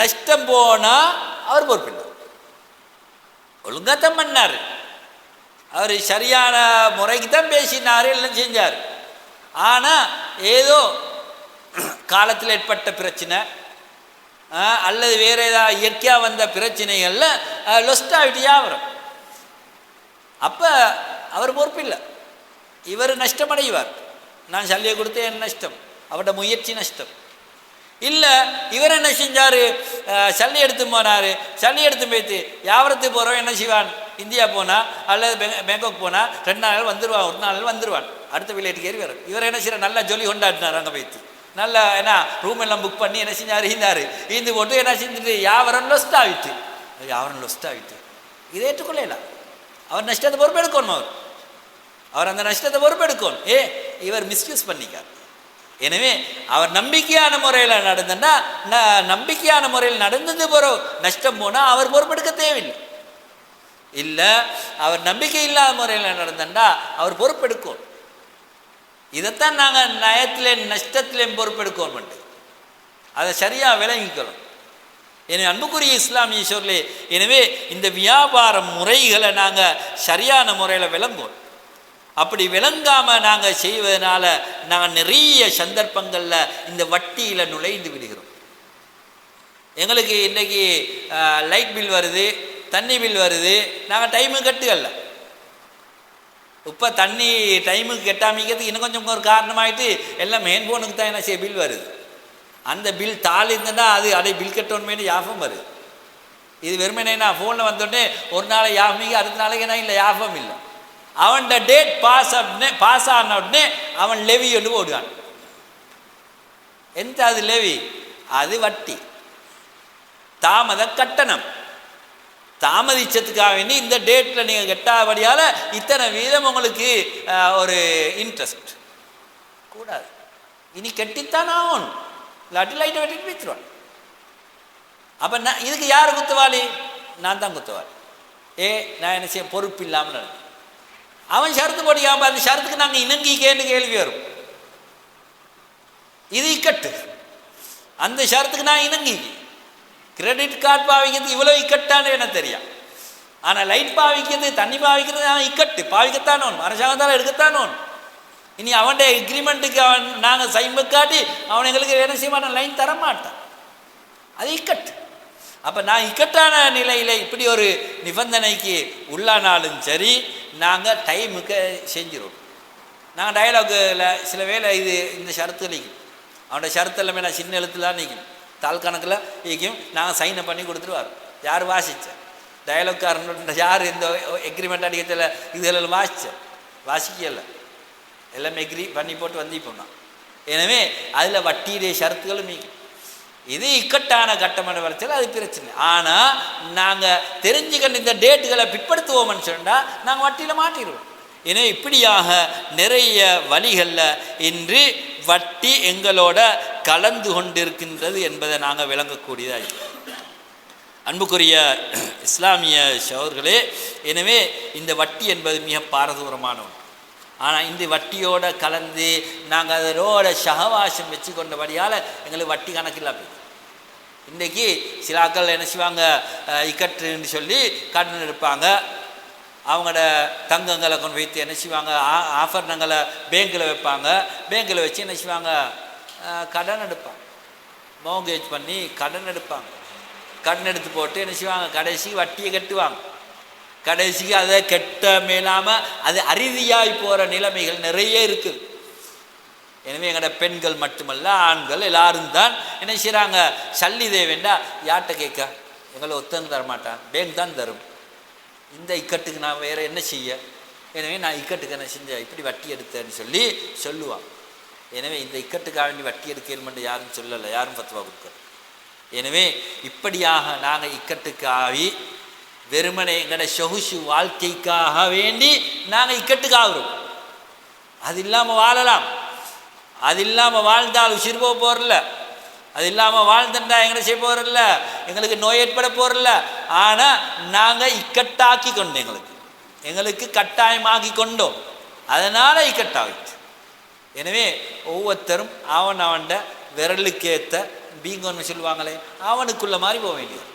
நஷ்டம் போனால் அவர் பொறுப்பில்லை. ஒழுங்காக தான் பண்ணார், அவர் சரியான முறைக்கு தான் பேசினார், எல்லாம் செஞ்சார். ஆனால் ஏதோ காலத்தில் ஏற்பட்ட பிரச்சனை அல்லது வேறு ஏதாவது இயற்கையாக வந்த பிரச்சனைகளில் லொஸ்டாகிட்டு வியாபாரம். அப்போ அவர் பொறுப்பில்லை, இவர் நஷ்டமடைவார். நான் சல்லியை கொடுத்தேன், என் நஷ்டம், அவரோட முயற்சி நஷ்டம். இல்லை இவர் என்ன செஞ்சார், சல்லி எடுத்து போனார், சல்லி எடுத்து போய்த்து வியாபாரத்துக்கு போகிறவன் என்ன செய்வான், இந்தியா போனால் அல்லது பேங்காக் போனால் 2 நாள் வந்துடுவான், 1 நாள் வந்துடுவான், அடுத்த வில்லேட்டுக்கு ஏறி வரும். இவர் என்ன செய்கிறார், நல்லா ஜொலி கொண்டாடினார், அங்கே போய்த்து நல்லா என்ன ரூம் எல்லாம் புக் பண்ணி என்ன செஞ்சார், இருந்தார், ஈந்து போட்டு என்ன செஞ்சுட்டு வியாபாரம் லொஸ்ட் ஆகிட்டு, வியாபாரம் லொஸ்ட் ஆகிட்டு. இதை ஏற்றுக்கொள்ளலாம். அவர் நஷ்டத்தை பொறுப்பெடுக்கணும், அவர் அந்த நஷ்டத்தை பொறுப்பெடுக்கணும். இவர் மிஸ்யூஸ் பண்ணிக்கார். எனவே அவர் நம்பிக்கையான முறையில் நடந்தா, நம்பிக்கையான முறையில் நடந்தது போகிறோம், நஷ்டம் போனால் அவர் பொறுப்பெடுக்க தேவையில்லை. இல்லை அவர் நம்பிக்கை இல்லாத முறையில் நடந்தா அவர் பொறுப்பெடுக்கணும். இதைத்தான் நாங்கள் நயத்திலேயும் நஷ்டத்திலேயும் பொறுப்பெடுக்கணும், அதை சரியாக விளங்கிக்கணும். எனவே அன்புக்குரிய இஸ்லாமிய சொல்லே, எனவே இந்த வியாபார முறைகளை நாங்கள் சரியான முறையில் விளங்குவோம். அப்படி விளங்காமல் நாங்கள் செய்வதனால நாங்கள் நிறைய சந்தர்ப்பங்களில் இந்த வட்டியில் நுழைந்து விடுகிறோம். எங்களுக்கு இன்றைக்கி லைட் பில் வருது, தண்ணி பில் வருது, நாங்கள் டைமுக்கு கட்டுகள்ல. இப்போ தண்ணி டைமுக்கு கெட்டாமிக்கிறதுக்கு இன்னும் கொஞ்சம் ஒரு காரணமாயிட்டு எல்லாம் மெயின் ஃபோனுக்கு தான் என்ன செய்ய பில் வருது. அந்த பில் தாள் இருந்ததுன்னா அது அதை பில் கட்டணுமேனு யாபம் வருது. இது வெறுமனேனா ஃபோனில் வந்தோடனே ஒரு நாளை யாபமிக்க, அடுத்த நாளைக்கு என்ன இல்லை, யாபம் இல்லை. அவன் டேட் பாஸ் ஆன உடனே அவன் லெவி ஒன்று போடுவான். எந்த அது லெவி, அது வட்டி, தாமத கட்டணம். தாமதிச்சதுக்காக வேண்டி இந்த டேட்டில் நீங்கள் கெட்டாபடியால் இத்தனை வீதம் உங்களுக்கு ஒரு இன்ட்ரெஸ்ட் கூடாது. இனி கெட்டித்தான் ஆகணும், இல்லாட்டி லைட்டை வெட்டிட்டு வச்சுருவான். அப்போ நான் இதுக்கு யார் குத்துவாளி, நான் தான் குத்துவாளி. நான் என்ன செய்ய பொறுப்பு இல்லாமல் நடந்தேன். அவன் ஷரத்து போடிக்காம அந்த ஷரத்துக்கு நாங்கள் இணங்கிக்கேன்னு கேள்வி வரும். இது இக்கட்டு, அந்த ஷரத்துக்கு நான் இணங்கி. கிரெடிட் கார்டு பாவிக்கிறது இவ்வளோ இக்கட்டானு எனக்கு தெரியும். ஆனால் லைட் பாவிக்கிறது, தண்ணி பாவிக்கிறது நான் இக்கட்டு பாவிக்கத்தான் ஒன்று, அரசாங்கத்தால் எடுக்கத்தான் ஒன்று. இனி அவனுடைய எக்ரிமெண்ட்டுக்கு அவன் நாங்கள் சைன் காட்டி அவன் எங்களுக்கு என்ன செய்ய மாட்டான், லைன் தரமாட்டான், அது இக்கட்டு. அப்போ நான் இக்கட்டான நிலையில் இப்படி ஒரு நிபந்தனைக்கு உள்ளானாலும் சரி, நாங்கள் டைமுக்கு செஞ்சிடும். நாங்கள் டயலாகில் சில வேலை இது இந்த ஷரத்து நிற்கும், அவனோட ஷரத்து எல்லாமே நான் சின்ன எழுத்துலாம் நிற்கும், தாள் கணக்கில் நிற்கும். நாங்கள் சைனை பண்ணி கொடுத்துருவார். யார் வாசித்தேன் டயலாக்காரன், யார் இந்த எக்ரிமெண்ட் அடிக்கிறதில்ல, இதெல்லாம் வாசிக்கலை. எல்லாம் எக்ரி பண்ணி போட்டு வந்திப்போம்னா. எனவே அதில் வட்டியுடைய ஷரத்துகளும் இது இக்கட்டான கட்டமான வளர்ச்சியில் அது பிரச்சனை. ஆனால் நாங்கள் தெரிஞ்சுக்கணும் இந்த டேட்டுகளை பிற்படுத்துவோம்னு சொன்னால் நாங்கள் வட்டியில் மாட்டிடுவோம். எனவே இப்படியாக நிறைய வழிகளில் இன்று வட்டி எங்களோட கலந்து கொண்டிருக்கின்றது என்பதை நாங்கள் விளங்கக்கூடியதாக. அன்புக்குரிய இஸ்லாமிய சகோதரர்களே, எனவே இந்த வட்டி என்பது மிக பாரதூரமான ஒன்று. ஆனால் இந்த வட்டியோடு கலந்து நாங்கள் அதனோட சகவாசம் வச்சு கொண்டபடியால் எங்களுக்கு வட்டி கணக்கில் போய் இன்றைக்கி சில ஆக்கள் என்ன செய்வாங்க, இக்கட்டுன்னு சொல்லி கடன் எடுப்பாங்க. அவங்களோட தங்கங்களை கொண்டு வைத்து என்ன செய்வாங்க, ஆஃபர்னங்களை பேங்கில் வைப்பாங்க. பேங்கில் வச்சு என்ன செய்வாங்க, கடன் எடுப்பாங்க. மோர்கேஜ் பண்ணி கடன் எடுப்பாங்க. கடன் எடுத்து போட்டு என்ன செய்வாங்க, கடைசி வட்டியை கட்டுவாங்க. கடைசிக்கு அதை கெட்ட மேலாமல் அது அறுதியாகி போகிற நிலைமைகள் நிறைய இருக்குது. எனவே எங்களோட பெண்கள் மட்டுமல்ல, ஆண்கள் எல்லாரும் தான் என்ன செய்கிறாங்க, சல்லி தேவைண்டா யார்கிட்ட கேட்க, எங்களை ஒத்தங்க தரமாட்டான், பேங்க் தான் தரும். இந்த இக்கட்டுக்கு நான் வேறு என்ன செய்ய, எனவே நான் இக்கட்டுக்கு என்ன செஞ்சேன், இப்படி வட்டி எடுத்தேன்னு சொல்லி சொல்லுவாங்க. எனவே இந்த இக்கட்டுக்காக வேண்டி வட்டி எடுக்கணுமென்று யாரும் சொல்லலை, யாரும் ஃபத்வா கொடுக்கல. எனவே இப்படியாக நாங்கள் இக்கட்டுக்கு ஆகி வெறுமனை எங்களோட சொகுசு வாழ்க்கைக்காக வேண்டி நாங்கள் இக்கட்டுக்கு ஆகிறோம். அது இல்லாமல் வாழலாம், அது இல்லாமல் வாழ்ந்தால் உயிர் போக போகிறல, அது இல்லாமல் வாழ்ந்துட்டா எங்களை செய்ய போகிறதில்ல, எங்களுக்கு நோய் ஏற்பட போகிறதில்ல. ஆனால் நாங்கள் இக்கட்டாக்கி கொண்டோம், எங்களுக்கு கட்டாயமாக்கி கொண்டோம், அதனால் இக்கட்டாகிச்சு. எனவே ஒவ்வொருத்தரும் அவன்ட விரலுக்கேற்ற பீங்கன்னு சொல்லுவாங்களே, அவனுக்குள்ள மாதிரி போக வேண்டியது.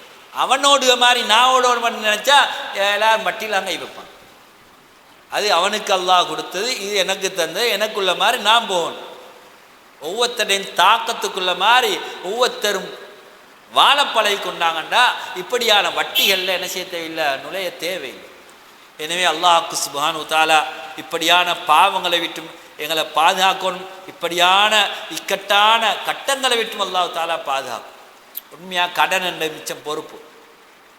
அவனோட மாதிரி நான் ஓட மட்டும் நினச்சா எல்லாரும் வட்டியில் அங்கே வைப்பான். அது அவனுக்கு அல்லாஹ் கொடுத்தது, இது எனக்கு தந்தது, எனக்குள்ள மாதிரி நான் போகணும். ஒவ்வொருத்தரின் தாக்கத்துக்குள்ள மாதிரி ஒவ்வொருத்தரும் வாழ பழகி கொண்டாங்கண்டா இப்படியான வட்டிகளில் என்ன செய்ய தேவையில்லை, நுழைய தேவையில்லை. எனவே அல்லாஹ்வுக்கு சுப்ஹானஹு வ தஆலா இப்படியான பாவங்களை விட்டும் எங்களை பாதுகாக்கணும். இப்படியான இக்கட்டான கட்டங்களை விட்டும் அல்லாஹ் தஆலா பாதுகாக்கும். உண்மையாக கடன் என்ற மிச்சம் பொறுப்பு.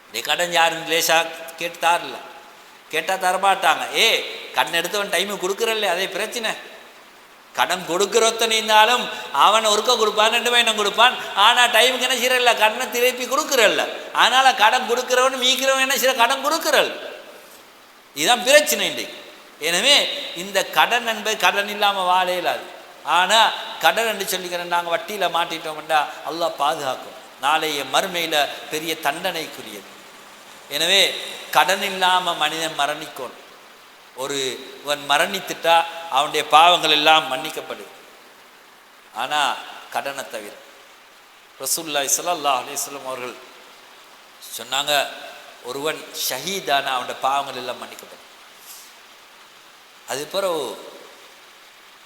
இந்த கடன் யாரும் லேசாக கேட்டு தாரல, கேட்டால் தரமாட்டாங்க. கடன் எடுத்தவன் டைமு கொடுக்குறல்ல, அதே பிரச்சனை. கடன் கொடுக்குறொத்தன் இருந்தாலும் அவன் ஒருக்க கொடுப்பான், 2 மணி கொடுப்பான். ஆனால் டைமுக்கு என்ன செய்யறல்ல, கடனை திருப்பி கொடுக்குறல்ல. அதனால் கடன் கொடுக்குறவன் மீக்கிறவன் என்ன செய்ய, கடன் கொடுக்குறல். இதுதான் பிரச்சனை இன்றைக்கு. எனவே இந்த கடன் என்பது கடன் இல்லாமல் வாழ இயலாது. ஆனால் கடன் என்று சொல்லிக்கிறேன் நாங்கள் வட்டியில் மாட்டிட்டோம்டா அல்லாஹ் பாதுகாக்கும், நாளைய மறுமையில் பெரிய தண்டனைக்குரியது. எனவே கடன் இல்லாமல் மனிதன் மரணிக்கணும். ஒருவன் மரணித்துட்டா அவனுடைய பாவங்கள் எல்லாம் மன்னிக்கப்படுது. ஆனால் கடனை தவிர ரசூலுல்லாஹி ஸல்லல்லாஹு அலைஹி வஸல்லம் அவர்கள் சொன்னாங்க, ஒருவன் ஷஹீதான அவனுடைய பாவங்கள் எல்லாம் மன்னிக்கப்படும். அது பிறகு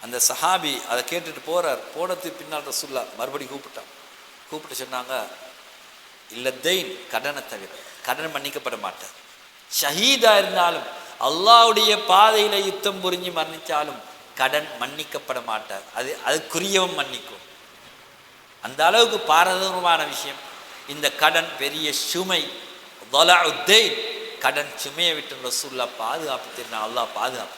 அந்த சஹாபி அதை கேட்டுட்டு போகிறார். போனதுக்கு பின்னால் ரசூலுல்லாஹ் மறுபடி கூப்பிட்டு சொன்னாங்க, இல்லத்தைன் கடனை தவிர, கடன் மன்னிக்கப்பட மாட்டார். ஷஹீதாக இருந்தாலும் அல்லாஹ்வுடைய பாதையில் யுத்தம் புரிஞ்சு மரணித்தாலும் கடன் மன்னிக்கப்பட மாட்டார். அதுக்குரியவன் மன்னிக்கும். அந்த அளவுக்கு பாரதூரமான விஷயம். இந்த கடன் பெரிய சுமை, கடன் சுமையை விட்டு ரசூலுல்லாஹ் பாதுகாப்பு தெரியும், அல்லாஹ் பாதுகாப்பு.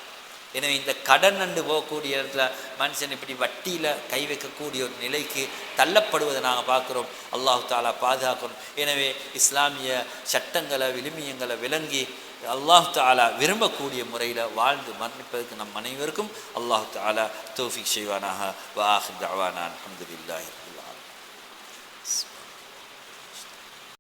எனவே இந்த கடன் அண்டு போகக்கூடிய இடத்துல மனுஷன் இப்படி வட்டியில் கை வைக்கக்கூடிய ஒரு நிலைக்கு தள்ளப்படுவதை நாங்கள் பார்க்குறோம். அல்லாஹ் தஆலா பாதுகாக்கணும். எனவே இஸ்லாமிய சட்டங்களை விழுமியங்களை விளங்கி அல்லாஹ் தஆலா விரும்பக்கூடிய முறையில் வாழ்ந்து மரணிப்பதற்கு நம் அனைவருக்கும் அல்லாஹ் தஆலா தௌஃபீக் செய்வானாக. வ ஆகிர் தஅவானா அல்ஹம்துலில்லாஹி.